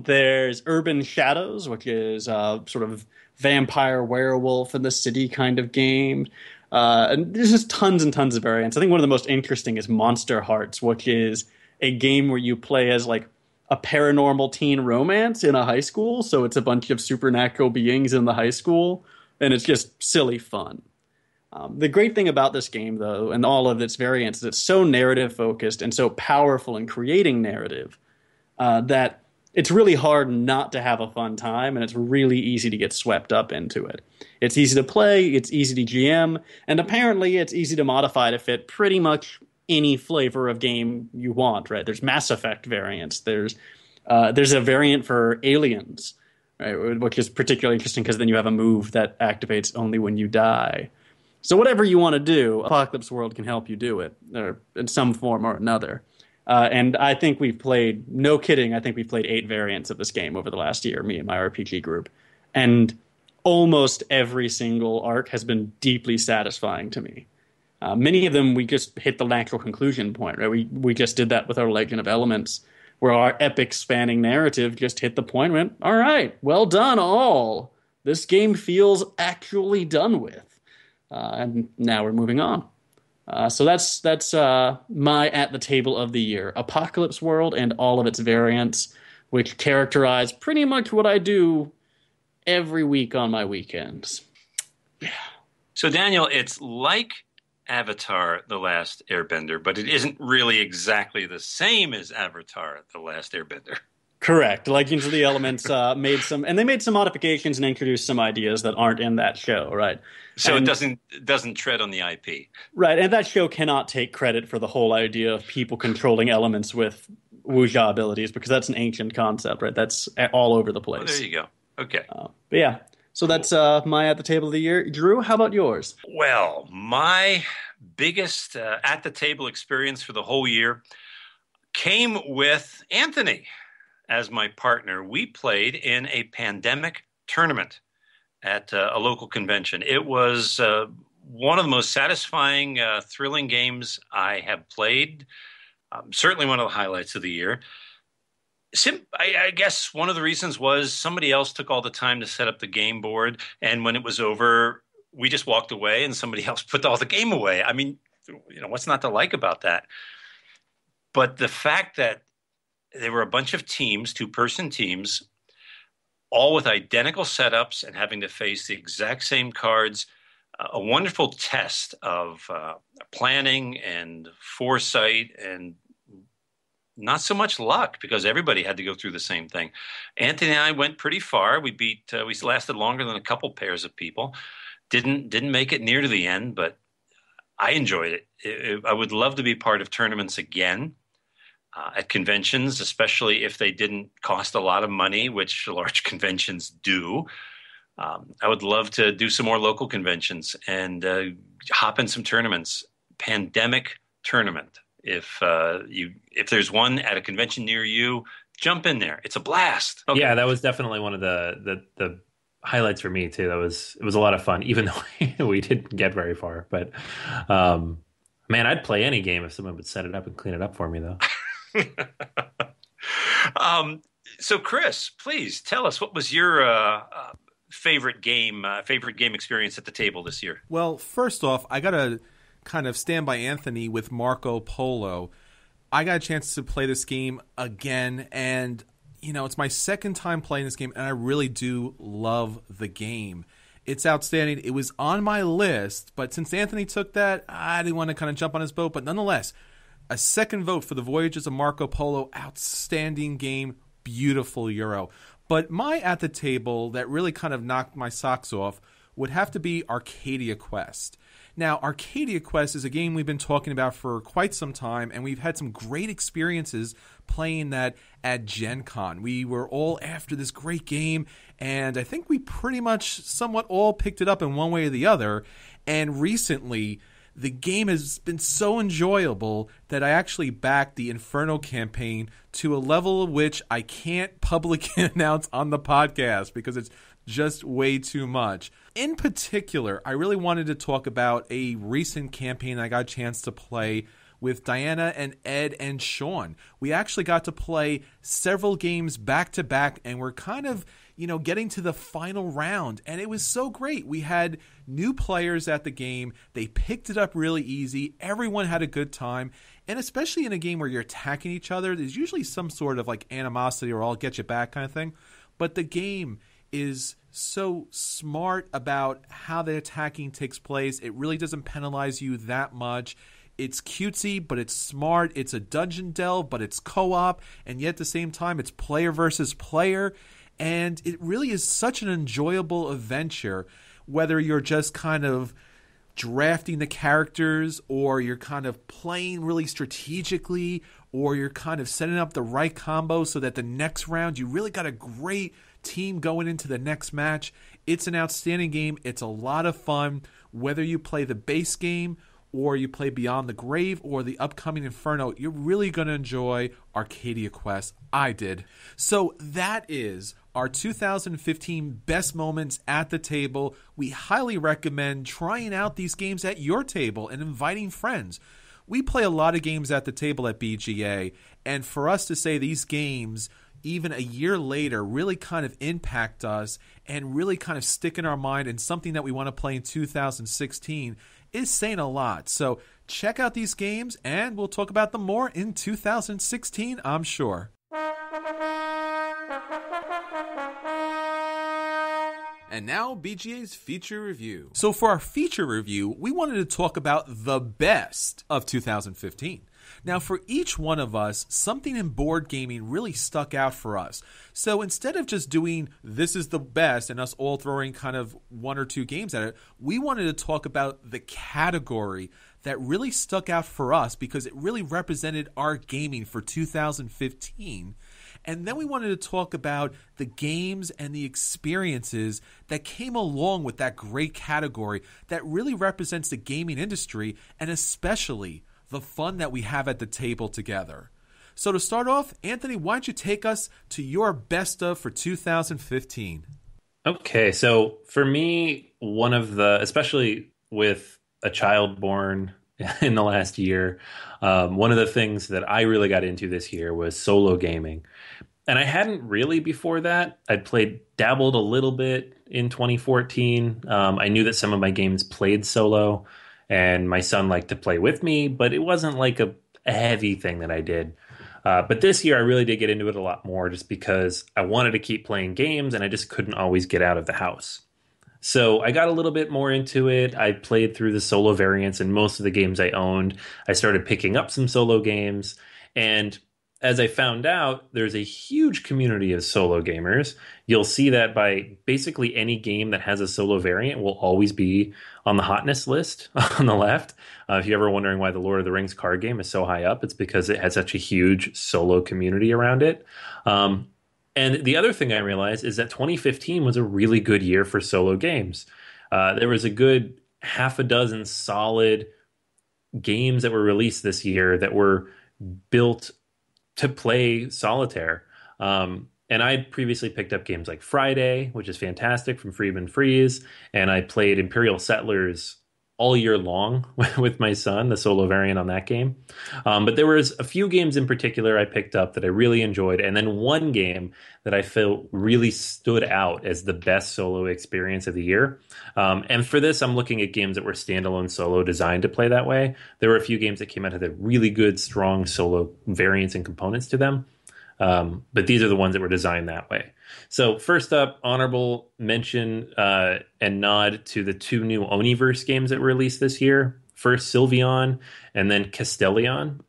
There's Urban Shadows, which is sort of vampire werewolf in the city kind of game. And there's just tons and tons of variants. I think one of the most interesting is Monster Hearts, which is a game where you play as like a paranormal teen romance in a high school. So it's a bunch of supernatural beings in the high school, and it's just silly fun. The great thing about this game, though, and all of its variants, is it's so narrative-focused and so powerful in creating narrative that it's really hard not to have a fun time, and it's really easy to get swept up into it. It's easy to play, it's easy to GM, and apparently it's easy to modify to fit pretty much any flavor of game you want, right? There's Mass Effect variants. There's a variant for Aliens, right, which is particularly interesting because then you have a move that activates only when you die. So whatever you want to do, Apocalypse World can help you do it, or in some form or another. And I think we've played, no kidding, I think we've played 8 variants of this game over the last year, me and my RPG group. And almost every single arc has been deeply satisfying to me. Many of them we just hit the natural conclusion point, right? We just did that with our Legend of Elements, where our epic spanning narrative just hit the point and went, all right, well done all. This game feels actually done with. And now we're moving on. So that's my at the table of the year. Apocalypse World and all of its variants, which characterize pretty much what I do every week on my weekends. Yeah. So Daniel, it's like Avatar: The Last Airbender, but it isn't really exactly the same as Avatar: The Last Airbender. Correct. Like Into the Elements made some modifications and introduced some ideas that aren't in that show, right? So And, it doesn't tread on the IP. right, and that show cannot take credit for the whole idea of people controlling elements with wuxia abilities because that's an ancient concept, right? That's all over the place. Well, there you go. Okay. But yeah, so that's my at the table of the year. Drew, how about yours? Well, my biggest at the table experience for the whole year came with Anthony as my partner. We played in a pandemic tournament at a local convention. It was one of the most satisfying, thrilling games I have played. Certainly one of the highlights of the year. I guess one of the reasons was somebody else took all the time to set up the game board, and when it was over, we just walked away and somebody else put all the game away. I mean, what's not to like about that? But the fact that there were a bunch of teams, two-person teams, all with identical setups and having to face the exact same cards, a wonderful test of planning and foresight and not so much luck because everybody had to go through the same thing. Anthony and I went pretty far. We lasted longer than a couple pairs of people. Didn't make it near to the end, but I enjoyed it. I would love to be part of tournaments again. At conventions, especially if they didn't cost a lot of money, which large conventions do. I would love to do some more local conventions and hop in some tournaments. Pandemic tournament. If there's one at a convention near you, jump in there. It's a blast. Okay. Yeah, that was definitely one of the highlights for me too. It was a lot of fun, even though we didn't get very far. But man, I'd play any game if someone would set it up and clean it up for me, though. So Chris, please tell us, what was your favorite game experience at the table this year? Well, first off, I got to kind of stand by Anthony with Marco Polo. I got a chance to play this game again, and it's my second time playing this game, and I really do love the game. It's outstanding. It was on my list, but since Anthony took that, I didn't want to kind of jump on his boat, but nonetheless, a second vote for the Voyages of Marco Polo. Outstanding game, beautiful Euro. But my at the table that really kind of knocked my socks off would have to be Arcadia Quest. Now, Arcadia Quest is a game we've been talking about for quite some time, and we've had some great experiences playing that at Gen Con. We were all after this great game, and I think we pretty much somewhat all picked it up in one way or the other. And recently, the game has been so enjoyable that I actually backed the Inferno campaign to a level which I can't publicly announce on the podcast because it's just way too much. In particular, I really wanted to talk about a recent campaign I got a chance to play with Diana and Ed and Sean. We actually got to play several games back to back, and we're kind of getting to the final round, and it was so great. We had new players at the game. They picked it up really easy. Everyone had a good time, and especially in a game where you're attacking each other, there's usually some sort of like animosity or I'll get you back kind of thing, but the game is so smart about how the attacking takes place. It really doesn't penalize you that much. It's cutesy, but it's smart. It's a dungeon delve, but it's co-op, and yet at the same time, it's player versus player. And it really is such an enjoyable adventure, whether you're just kind of drafting the characters or you're kind of playing really strategically or you're kind of setting up the right combo so that the next round you really got a great team going into the next match. It's an outstanding game. It's a lot of fun, whether you play the base game or you play Beyond the Grave or the upcoming Inferno. You're really going to enjoy Arcadia Quest. I did. So that is our 2015 best moments at the table. We highly recommend trying out these games at your table and inviting friends. We play a lot of games at the table at BGA, and for us to say these games, even a year later, really kind of impact us and really kind of stick in our mind and something that we want to play in 2016 is saying a lot. So check out these games, and we'll talk about them more in 2016, I'm sure. And now, BGA's feature review. So for our feature review, we wanted to talk about the best of 2015. Now, for each one of us, something in board gaming really stuck out for us. So instead of just doing this is the best and us all throwing kind of one or two games at it, we wanted to talk about the category that really stuck out for us because it really represented our gaming for 2015. And then we wanted to talk about the games and the experiences that came along with that great category that really represents the gaming industry and especially the fun that we have at the table together. So to start off, Anthony, why don't you take us to your best of for 2015? Okay, so for me, one of the, especially with a child born in the last year, one of the things that I really got into this year was solo gaming. And I hadn't really before that. I'd dabbled a little bit in 2014. I knew that some of my games played solo, and my son liked to play with me, but it wasn't like a heavy thing that I did. But this year, I really did get into it a lot more just because I wanted to keep playing games, and I just couldn't always get out of the house. So I got a little bit more into it. I played through the solo variants in most of the games I owned. I started picking up some solo games, and as I found out, there's a huge community of solo gamers. You'll see that by basically any game that has a solo variant will always be on the hotness list on the left. If you're ever wondering why the Lord of the Rings card game is so high up, it's because it has such a huge solo community around it. And the other thing I realized is that 2015 was a really good year for solo games. There was a good half a dozen solid games that were released this year that were built to play solitaire. And I previously picked up games like Friday, which is fantastic, from Friedman Freeze, and I played Imperial Settlers all year long with my son, the solo variant on that game. But there was a few games in particular I picked up that I really enjoyed, and then one game that I felt really stood out as the best solo experience of the year. And for this, I'm looking at games that were standalone solo designed to play that way. There were a few games that came out of the really good, strong solo variants and components to them. But these are the ones that were designed that way. So first up, honorable mention and nod to the two new Oniverse games that were released this year. First, Sylveon, and then Castellion.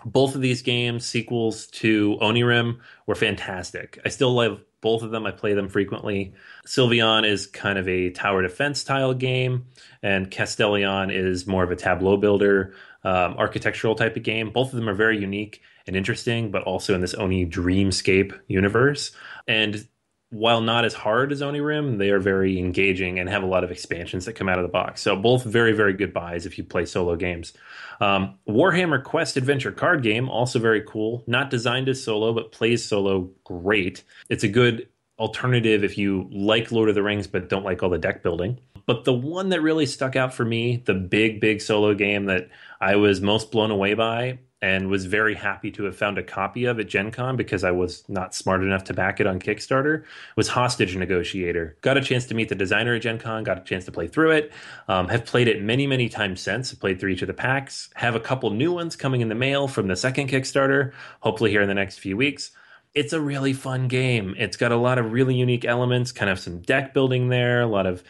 Both of these games, sequels to Onirim, were fantastic. I still love both of them. I play them frequently. Sylveon is kind of a tower defense style game, and Castellion is more of a tableau builder, architectural type of game. Both of them are very unique and interesting, but also in this Oni dreamscape universe. And while not as hard as Onirim, they are very engaging and have a lot of expansions that come out of the box. So both very, very good buys if you play solo games. Warhammer Quest Adventure card game, also very cool. Not designed as solo, but plays solo great. It's a good alternative if you like Lord of the Rings but don't like all the deck building. But the one that really stuck out for me, the big solo game that I was most blown away by and was very happy to have found a copy of at Gen Con because I was not smart enough to back it on Kickstarter, was Hostage Negotiator. Got a chance to meet the designer at Gen Con, got a chance to play through it, have played it many times since, played through each of the packs, have a couple new ones coming in the mail from the second Kickstarter, hopefully here in the next few weeks. It's a really fun game. It's got a lot of really unique elements, kind of some deck building there, a lot of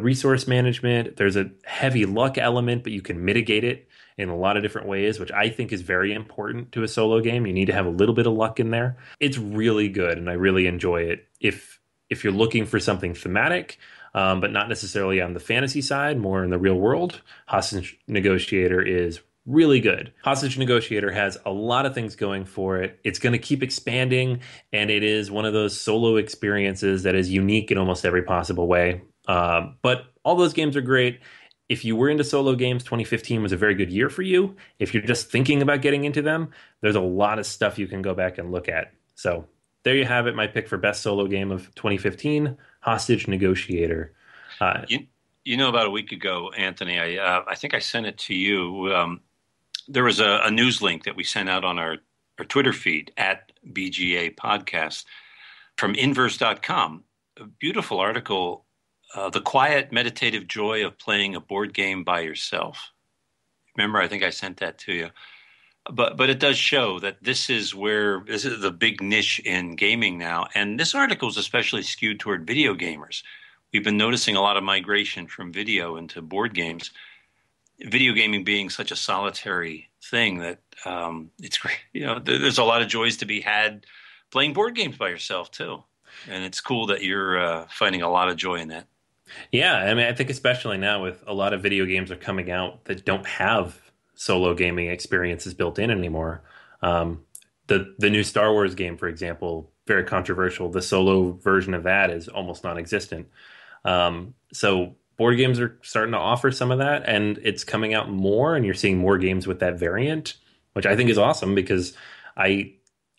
resource management. There's a heavy luck element, but you can mitigate it in a lot of different ways, which I think is very important to a solo game. You need to have a little bit of luck in there. It's really good, and I really enjoy it. If you're looking for something thematic, but not necessarily on the fantasy side, more in the real world, Hostage Negotiator is really good. Hostage Negotiator has a lot of things going for it. It's going to keep expanding, and it is one of those solo experiences that is unique in almost every possible way. But all those games are great. If you were into solo games, 2015 was a very good year for you. If you're just thinking about getting into them, there's a lot of stuff you can go back and look at. So there you have it, my pick for best solo game of 2015, Hostage Negotiator. You know, about a week ago, Anthony, I think I sent it to you. There was a news link that we sent out on our Twitter feed at BGA Podcast from Inverse.com. A beautiful article, The Quiet Meditative Joy of Playing a Board Game by Yourself. Remember, I think I sent that to you. But it does show that this is the big niche in gaming now. And this article is especially skewed toward video gamers, we've been noticing a lot of migration from video into board games. Video gaming being such a solitary thing that it's great. There's a lot of joys to be had playing board games by yourself too, and it's cool that you're finding a lot of joy in that. Yeah, I mean, I think especially now with a lot of video games are coming out that don't have solo gaming experiences built in anymore. The new Star Wars game, for example, very controversial. The solo version of that is almost non-existent. So board games are starting to offer some of that, and it's coming out more, and you're seeing more games with that variant, which I think is awesome because I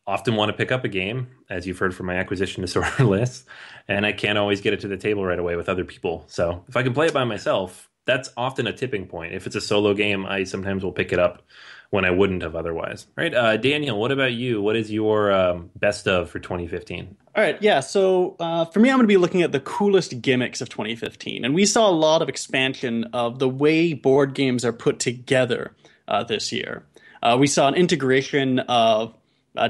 often want to pick up a game, as you've heard from my acquisition disorder list, and I can't always get it to the table right away with other people. So if I can play it by myself, that's often a tipping point. If it's a solo game, I sometimes will pick it up when I wouldn't have otherwise. Right, Daniel, what about you? What is your best of for 2015? All right, yeah. So for me, I'm going to be looking at the coolest gimmicks of 2015. And we saw a lot of expansion of the way board games are put together this year. We saw an integration of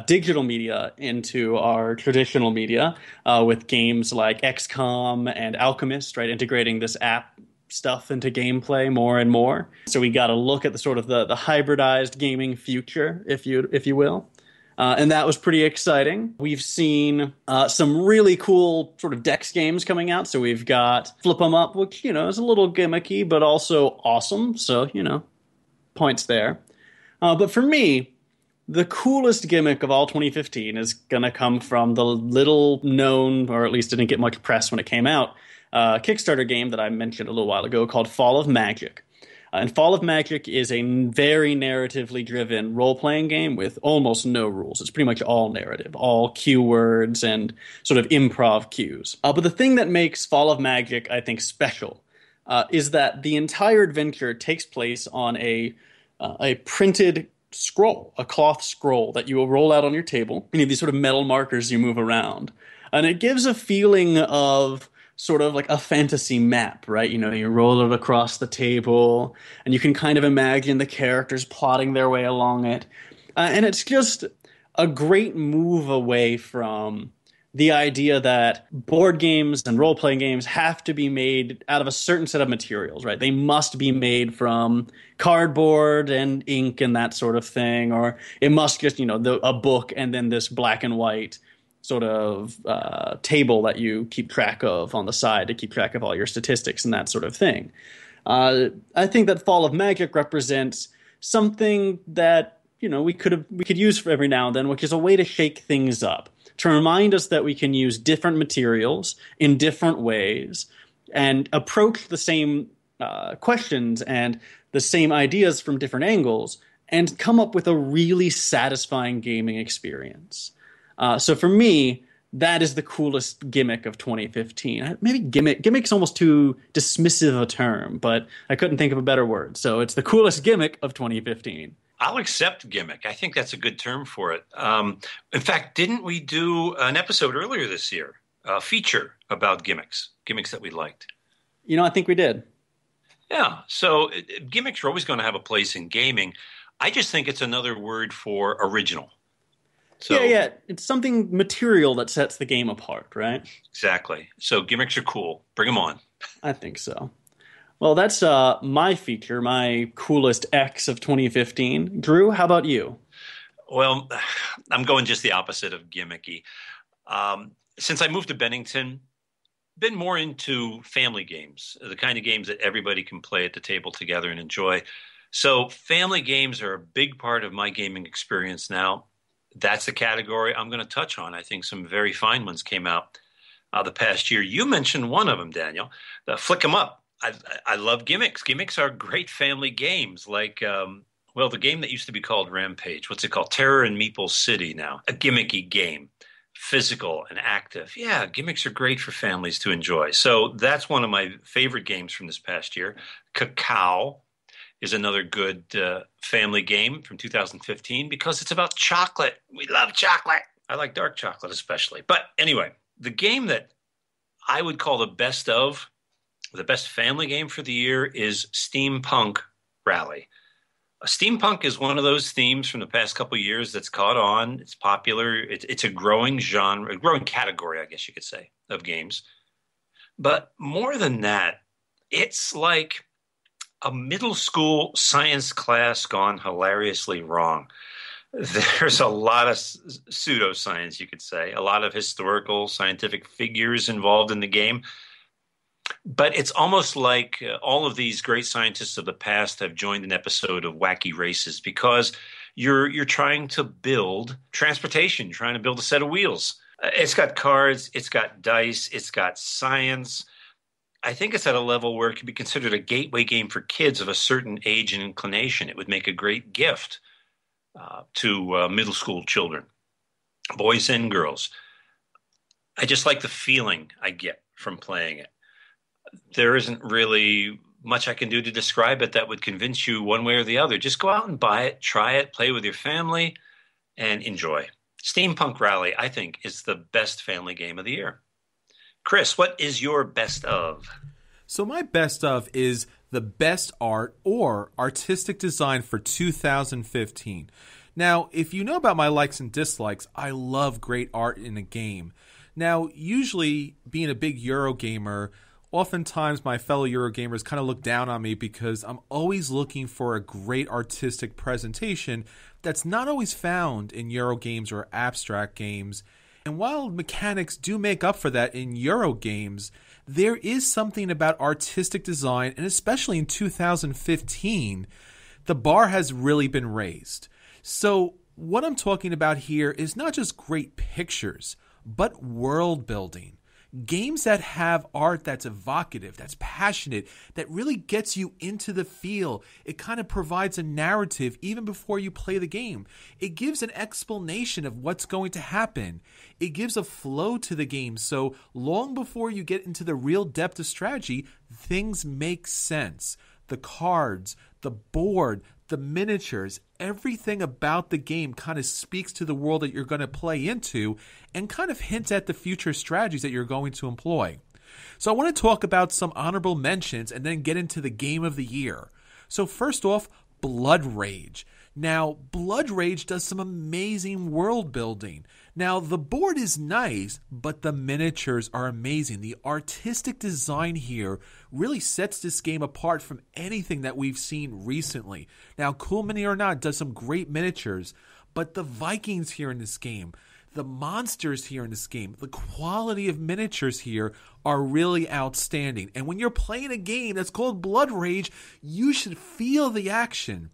digital media into our traditional media with games like XCOM and Alchemist, right, integrating this app stuff into gameplay more and more. So we got to look at the sort of the hybridized gaming future, if you will. And that was pretty exciting. We've seen some really cool sort of Dex games coming out. So we've got Flip 'em Up, which, is a little gimmicky, but also awesome. So, points there. But for me, the coolest gimmick of all 2015 is going to come from the little known, or at least didn't get much press when it came out, Kickstarter game that I mentioned a little while ago called Fall of Magic. And Fall of Magic is a very narratively driven role-playing game with almost no rules. It's pretty much all narrative, all cue words and sort of improv cues. But the thing that makes Fall of Magic, I think, special is that the entire adventure takes place on a printed scroll, a cloth scroll that you will roll out on your table. You have these sort of metal markers you move around. And it gives a feeling of sort of like a fantasy map, right? You roll it across the table and you can kind of imagine the characters plotting their way along it. And it's just a great move away from the idea that board games and role-playing games have to be made out of a certain set of materials, right? They must be made from cardboard and ink and that sort of thing, or it must just, a book and then this black and white sort of table that you keep track of on the side to keep track of all your statistics and that sort of thing. I think that Fall of Magic represents something that, we could use for every now and then, which is a way to shake things up, to remind us that we can use different materials in different ways and approach the same questions and the same ideas from different angles and come up with a really satisfying gaming experience. So for me, that is the coolest gimmick of 2015. Maybe gimmick's almost too dismissive a term, but I couldn't think of a better word. So it's the coolest gimmick of 2015. I'll accept gimmick. I think that's a good term for it. In fact, didn't we do an episode earlier this year, a feature about gimmicks that we liked? I think we did. Yeah. So gimmicks are always going to have a place in gaming. I just think it's another word for original. So, yeah. It's something material that sets the game apart, right? Exactly. So gimmicks are cool. Bring them on. I think so. Well, that's my feature, my coolest X of 2015. Drew, how about you? Well, I'm going just the opposite of gimmicky. Since I moved to Bennington, been more into family games, the kind of games that everybody can play at the table together and enjoy. So family games are a big part of my gaming experience now. That's the category I'm going to touch on. I think some very fine ones came out the past year. You mentioned one of them, Daniel, the Flick 'em Up. I love gimmicks. Gimmicks are great family games like, the game that used to be called Rampage. What's it called? Terror in Meeple City now. A gimmicky game. Physical and active. Yeah, gimmicks are great for families to enjoy. So that's one of my favorite games from this past year. Cacao is another good family game from 2015 because it's about chocolate. We love chocolate. I like dark chocolate especially. But anyway, the game that I would call the best family game for the year is Steampunk Rally. Steampunk is one of those themes from the past couple of years that's caught on. It's popular. It's a growing genre, a growing category, I guess you could say, of games. But more than that, it's like a middle school science class gone hilariously wrong. There's a lot of pseudoscience, you could say, a lot of historical scientific figures involved in the game. But it's almost like all of these great scientists of the past have joined an episode of Wacky Races, because you're trying to build transportation, trying to build a set of wheels. It's got cards, it's got dice, it's got science. I think it's at a level where it could be considered a gateway game for kids of a certain age and inclination. It would make a great gift to middle school children, boys and girls. I just like the feeling I get from playing it. There isn't really much I can do to describe it that would convince you one way or the other. Just go out and buy it, try it, play with your family, and enjoy. Steampunk Rally, I think, is the best family game of the year. Chris, what is your best of? So my best of is the best art or artistic design for 2015. Now, if you know about my likes and dislikes, I love great art in a game. Now, usually, being a big Eurogamer, oftentimes my fellow Eurogamers kind of look down on me because I'm always looking for a great artistic presentation that's not always found in Eurogames or abstract games. And while mechanics do make up for that in Eurogames, there is something about artistic design, and especially in 2015, the bar has really been raised. So what I'm talking about here is not just great pictures, but world building. Games that have art that's evocative, that's passionate, that really gets you into the feel. It kind of provides a narrative even before you play the game. It gives an explanation of what's going to happen. It gives a flow to the game, so long before you get into the real depth of strategy, things make sense. The cards, the board, the miniatures, everything about the game kind of speaks to the world that you're going to play into and kind of hints at the future strategies that you're going to employ. So I want to talk about some honorable mentions and then get into the game of the year. So first off, Blood Rage. Now, Blood Rage does some amazing world building. Now, the board is nice, but the miniatures are amazing. The artistic design here really sets this game apart from anything that we've seen recently. Now, Cool Mini or Not does some great miniatures, but the Vikings here in this game, the monsters here in this game, the quality of miniatures here are really outstanding. And when you're playing a game that's called Blood Rage, you should feel the action.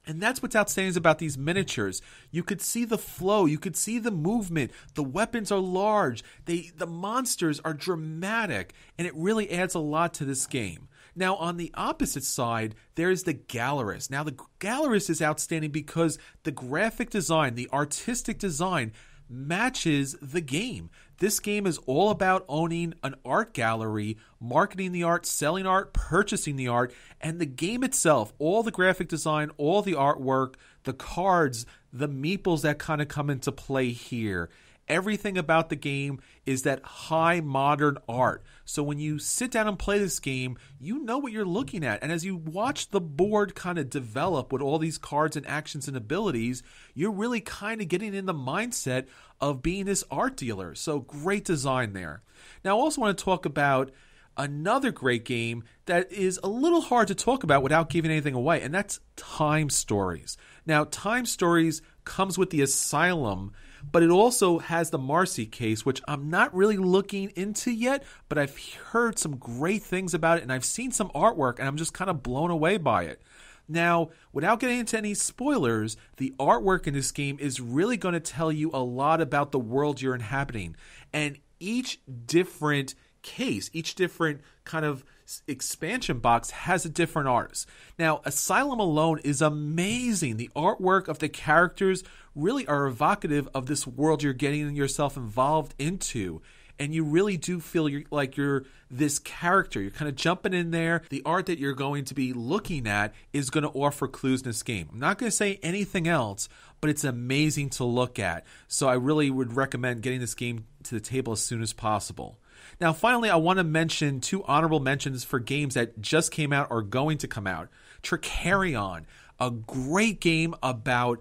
And that's what's outstanding about these miniatures. You could see the flow. You could see the movement. The weapons are large. The monsters are dramatic. And it really adds a lot to this game. Now, on the opposite side, there's the Gallerist. Now, the Gallerist is outstanding because the graphic design, the artistic design, matches the game. This game is all about owning an art gallery, marketing the art, selling art, purchasing the art, and the game itself, all the graphic design, all the artwork, the cards, the meeples that kind of come into play here. Everything about the game is that high modern art. So when you sit down and play this game, you know what you're looking at. And as you watch the board kind of develop with all these cards and actions and abilities, you're really kind of getting in the mindset of being this art dealer. So great design there. Now I also want to talk about another great game that is a little hard to talk about without giving anything away, and that's Time Stories. Now, Time Stories comes with the Asylum, but it also has the Marcy case, which I'm not really looking into yet, but I've heard some great things about it, and I've seen some artwork, and I'm just kind of blown away by it. Now, without getting into any spoilers, the artwork in this game is really going to tell you a lot about the world you're inhabiting, and each different case, each different kind of expansion box has a different artist. Now, Asylum alone is amazing. The artwork of the characters really are evocative of this world you're getting yourself involved into. And you really do feel like you're this character. You're kind of jumping in there. The art that you're going to be looking at is going to offer clues in this game. I'm not going to say anything else, but it's amazing to look at. So I really would recommend getting this game to the table as soon as possible. Now, finally, I want to mention two honorable mentions for games that just came out or going to come out. Tricarion, a great game about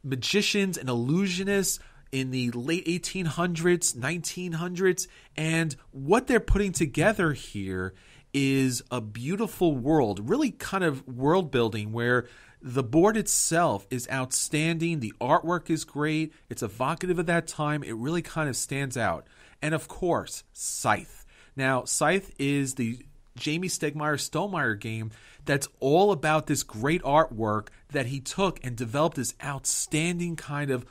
magicians and illusionists in the late 1800s, 1900s, and what they're putting together here is a beautiful world, really kind of world building where the board itself is outstanding. The artwork is great. It's evocative of that time. It really kind of stands out. And of course, Scythe. Now, Scythe is the Jamie Stegmaier-Stonemeyer game that's all about this great artwork that he took and developed this outstanding kind of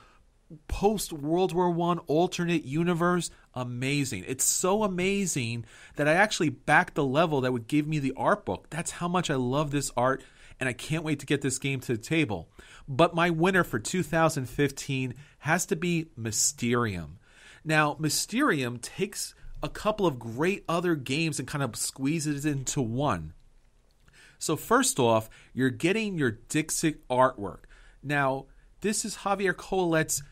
post-World War I alternate universe. Amazing. It's so amazing that I actually backed the level that would give me the art book. That's how much I love this art, and I can't wait to get this game to the table. But my winner for 2015 has to be Mysterium. Now, Mysterium takes a couple of great other games and kind of squeezes it into one. So first off, you're getting your Dixit artwork. Now, this is Javier Colette's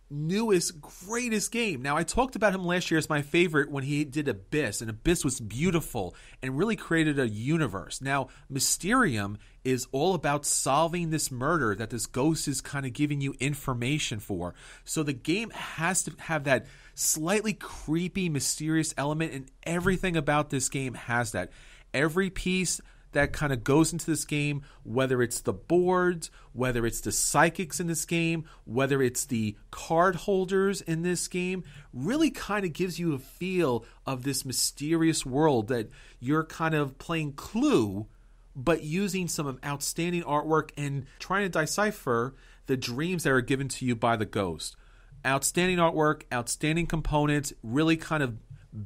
newest, greatest game. Now, I talked about him last year as my favorite when he did Abyss, and Abyss was beautiful and really created a universe. Now, Mysterium is all about solving this murder that this ghost is kind of giving you information for. So the game has to have that slightly creepy, mysterious element, and everything about this game has that. Every piece that kind of goes into this game, whether it's the boards, whether it's the psychics in this game, whether it's the card holders in this game, really kind of gives you a feel of this mysterious world that you're kind of playing Clue, but using some outstanding artwork and trying to decipher the dreams that are given to you by the ghost. Outstanding artwork, outstanding components, really kind of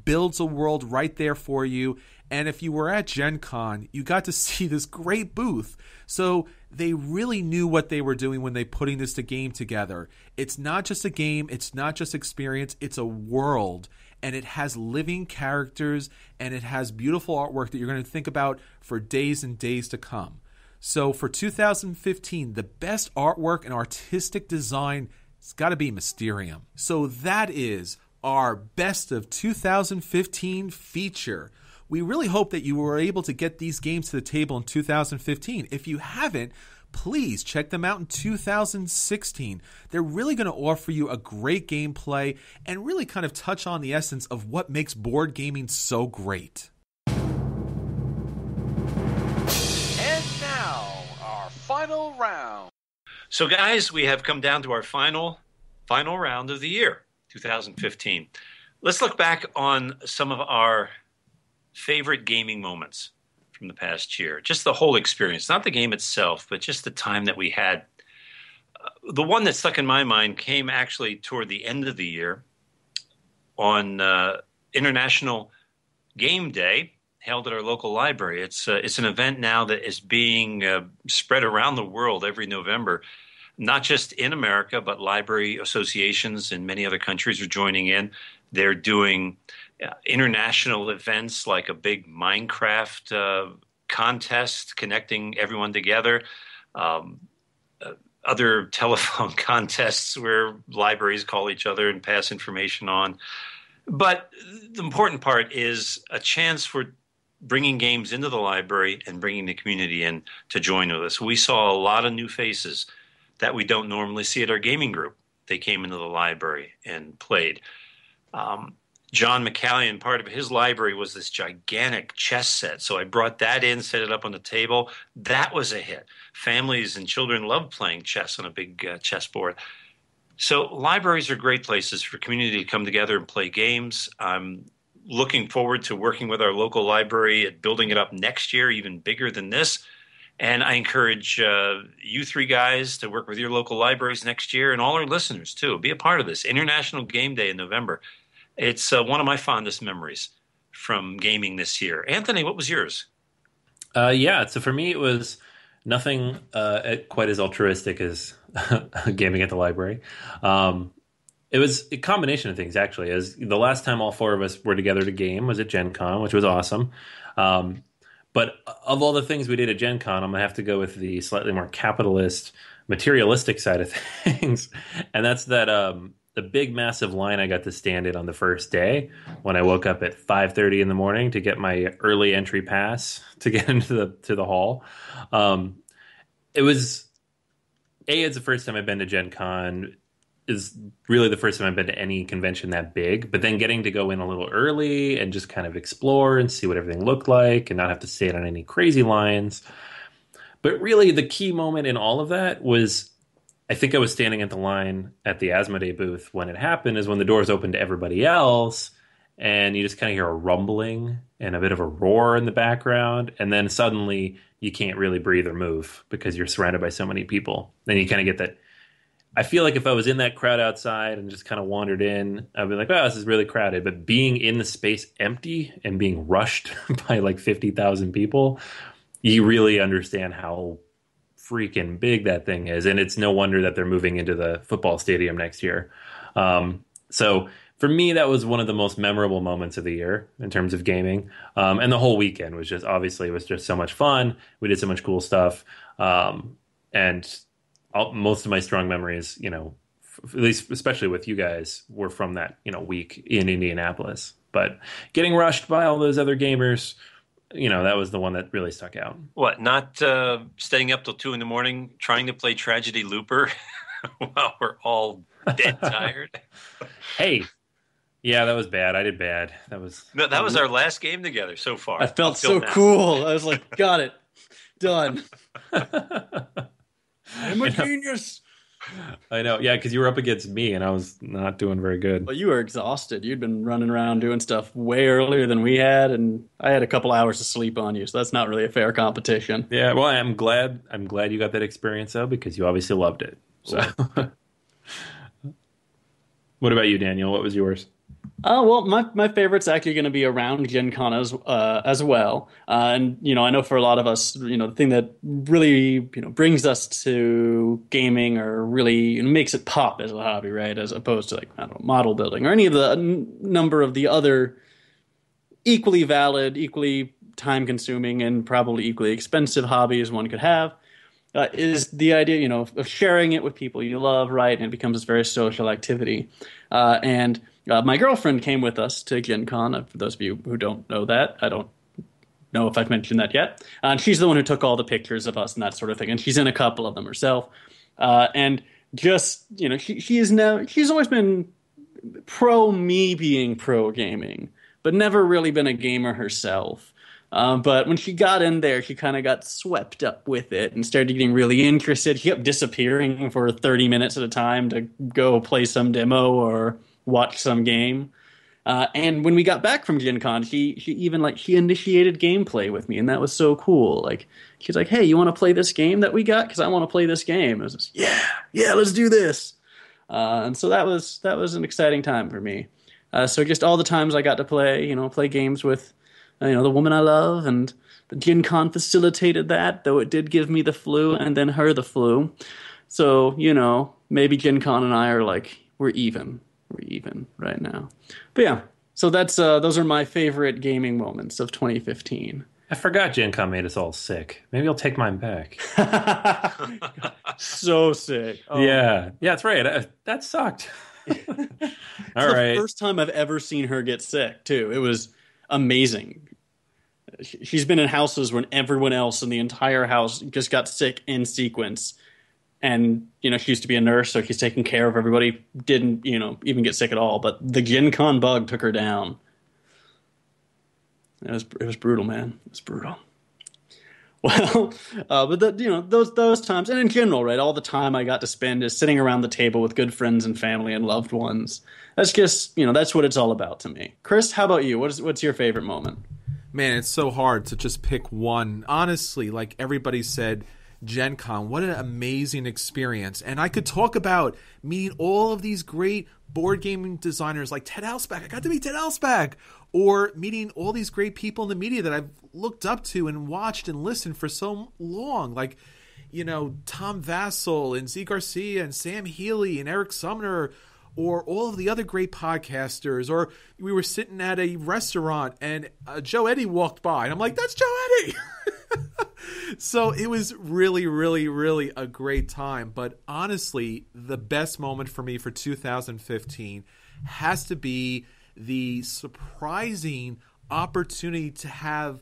builds a world right there for you. And if you were at Gen Con, you got to see this great booth. So they really knew what they were doing when they putting this game together. It's not just a game. It's not just experience. It's a world. And it has living characters. And it has beautiful artwork that you're going to think about for days and days to come. So for 2015, the best artwork and artistic design has got to be Mysterium. So that is our Best of 2015 feature. We really hope that you were able to get these games to the table in 2015. If you haven't, please check them out in 2016. They're really going to offer you a great gameplay and really kind of touch on the essence of what makes board gaming so great. And now, our final round. So, guys, we have come down to our final round of the year, 2015. Let's look back on some of our favorite gaming moments from the past year. Just the whole experience, not the game itself, but just the time that we had. The one that stuck in my mind came actually toward the end of the year on International Game Day, held at our local library. It's an event now that is being spread around the world every November, not just in America, but library associations in many other countries are joining in. They're doing international events like a big Minecraft contest connecting everyone together, other telephone contests where libraries call each other and pass information on. But the important part is a chance for bringing games into the library and bringing the community in to join with us. We saw a lot of new faces that we don't normally see at our gaming group. They came into the library and played. John McCallion, part of his library was this gigantic chess set. So I brought that in, set it up on the table. That was a hit. Families and children love playing chess on a big chessboard. So libraries are great places for community to come together and play games. I'm looking forward to working with our local library at building it up next year, even bigger than this. And I encourage you three guys to work with your local libraries next year, and all our listeners, too. Be a part of this. International Game Day in November. It's one of my fondest memories from gaming this year. Anthony, what was yours? So for me, it was nothing quite as altruistic as gaming at the library. It was a combination of things, actually. As the last time all four of us were together to game was at Gen Con, which was awesome. But of all the things we did at Gen Con, I'm going to have to go with the slightly more capitalist, materialistic side of things. And that's that the big, massive line I got to stand in on the first day when I woke up at 5:30 in the morning to get my early entry pass to get into the hall. It's the first time I've been to Gen Con. is really the first time I've been to any convention that big. But then getting to go in a little early and just kind of explore and see what everything looked like and not have to stand on any crazy lines. But really, the key moment in all of that was, I think I was standing at the line at the Asmodee booth when it happened, is when the doors opened to everybody else, and you just kind of hear a rumbling and a bit of a roar in the background, and then suddenly you can't really breathe or move because you're surrounded by so many people. Then you kind of get that. I feel like if I was in that crowd outside and just kind of wandered in, I'd be like, "Oh, this is really crowded." But being in the space empty and being rushed by like 50,000 people, you really understand how freaking big that thing is. And it's no wonder that they're moving into the football stadium next year. So for me, that was one of the most memorable moments of the year in terms of gaming. And the whole weekend was just, obviously, it was just so much fun. We did so much cool stuff. And most of my strong memories, at least especially with you guys, were from that, week in Indianapolis. But getting rushed by all those other gamers, that was the one that really stuck out. What, not staying up till 2 a.m. trying to play Tragedy Looper while we're all dead tired? Hey, yeah, that was bad. I did bad. That was our last game together so far. I felt so cool. I was like, got it. Done. I'm a genius. I know. Yeah, because you were up against me, and I was not doing very good. Well, you were exhausted. You'd been running around doing stuff way earlier than we had, and I had a couple hours of sleep on you, so that's not really a fair competition. Yeah, well, I'm glad you got that experience, though, because you obviously loved it. So, what about you, Daniel? What was yours? Well, my favorite's actually going to be around Gen Con as well. And, I know for a lot of us, the thing that really, brings us to gaming or really makes it pop as a hobby, right? As opposed to, like, I don't know, model building or any of the number of the other equally valid, equally time-consuming, and probably equally expensive hobbies one could have, is the idea, of sharing it with people you love, right? And it becomes this very social activity. My girlfriend came with us to Gen Con. For those of you who don't know that, I don't know if I've mentioned that yet. And she's the one who took all the pictures of us and that sort of thing. And she's in a couple of them herself. And just, she's always been pro me being pro gaming, but never really been a gamer herself. But when she got in there, she kind of got swept up with it and started getting really interested. She kept disappearing for 30 minutes at a time to go play some demo or watch some game. And when we got back from Gen Con, she initiated gameplay with me, and that was so cool. Like, she's like, "Hey, you want to play this game that we got? Because I want to play this game." I was just, yeah, let's do this. And so that was an exciting time for me. So just all the times I got to play games with, the woman I love, and the Gen Con facilitated that, though it did give me the flu and then her the flu. So, maybe Gen Con and I are like, we're even right now. But yeah, so that's those are my favorite gaming moments of 2015. I forgot Gen Con made us all sick. Maybe I'll take mine back. So sick. Oh. Yeah, that's right. That sucked. All right. The first time I've ever seen her get sick, too. It was amazing. She's been in houses when everyone else in the entire house just got sick in sequence. And, she used to be a nurse, so she's taking care of everybody. Didn't, even get sick at all. But the Gen Con bug took her down. It was brutal, man. It was brutal. Well, but those times, and in general, right, all the time I got to spend is sitting around the table with good friends and family and loved ones. That's just, that's what it's all about to me. Chris, how about you? What's your favorite moment? Man, it's so hard to just pick one. Honestly, like everybody said, Gen Con, what an amazing experience. And I could talk about meeting all of these great board gaming designers like Ted Alspach. I got to meet Ted Alspach. Or meeting all these great people in the media that I've looked up to and watched and listened for so long. Like, Tom Vassell and Z Garcia and Sam Healy and Eric Sumner, or all of the other great podcasters. Or we were sitting at a restaurant and Joe Eddy walked by and I'm like, that's Joe Eddy. So it was really, really, really a great time. But honestly, the best moment for me for 2015 has to be the surprising opportunity to have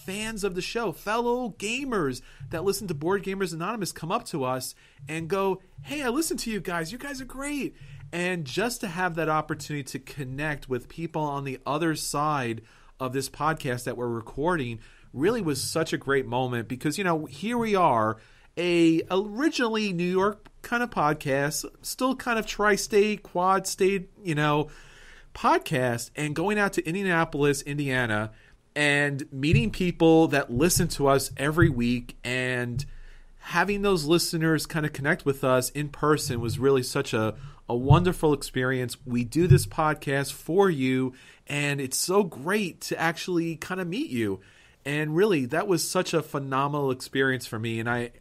fans of the show, fellow gamers that listen to Board Gamers Anonymous come up to us and go, hey, I listen to you guys. You guys are great. And just to have that opportunity to connect with people on the other side of this podcast that we're recording really was such a great moment because, here we are, a originally New York kind of podcast, still kind of tri-state, quad-state, podcast, and going out to Indianapolis, Indiana, and meeting people that listen to us every week and having those listeners kind of connect with us in person was really such a wonderful experience. We do this podcast for you, and it's so great to actually kind of meet you. And really, that was such a phenomenal experience for me, and I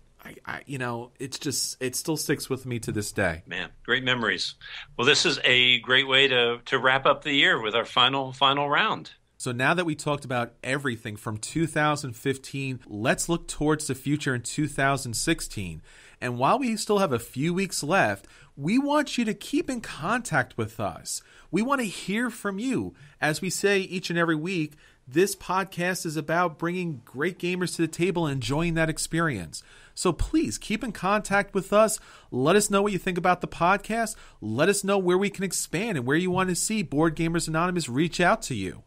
it still sticks with me to this day. Man, great memories. Well, this is a great way to wrap up the year with our final round. So now that we talked about everything from 2015, let's look towards the future in 2016. And while we still have a few weeks left, we want you to keep in contact with us. We want to hear from you. As we say each and every week, this podcast is about bringing great gamers to the table and enjoying that experience. So please keep in contact with us. Let us know what you think about the podcast. Let us know where we can expand and where you want to see Board Gamers Anonymous reach out to you.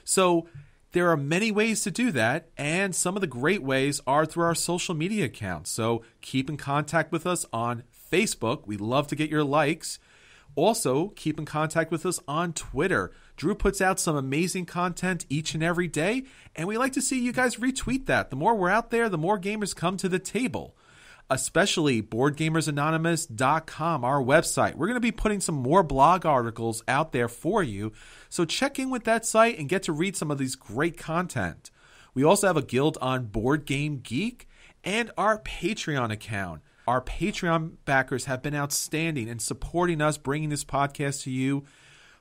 So there are many ways to do that, and some of the great ways are through our social media accounts. So keep in contact with us on Facebook. We'd love to get your likes. Also, keep in contact with us on Twitter. Drew puts out some amazing content each and every day, and we like to see you guys retweet that. The more we're out there, the more gamers come to the table, especially BoardGamersAnonymous.com, our website. We're going to be putting some more blog articles out there for you, so check in with that site and get to read some of these great content. We also have a guild on Board Game Geek and our Patreon account. Our Patreon backers have been outstanding in supporting us, bringing this podcast to you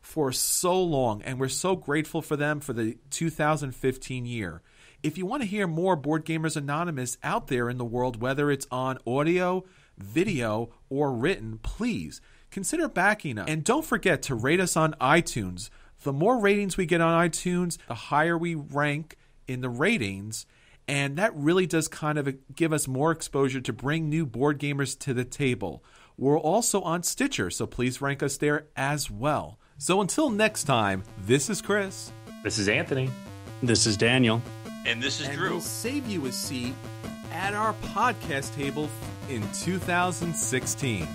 for so long, and we're so grateful for them for the 2015 year. If you want to hear more Board Gamers Anonymous out there in the world, whether it's on audio, video, or written, please consider backing us. And don't forget to rate us on iTunes. The more ratings we get on iTunes, the higher we rank in the ratings. And that really does kind of give us more exposure to bring new board gamers to the table. We're also on Stitcher, so please rank us there as well. So until next time, this is Chris. This is Anthony. This is Daniel. And this is And Drew. we'll save you a seat at our podcast table in 2016.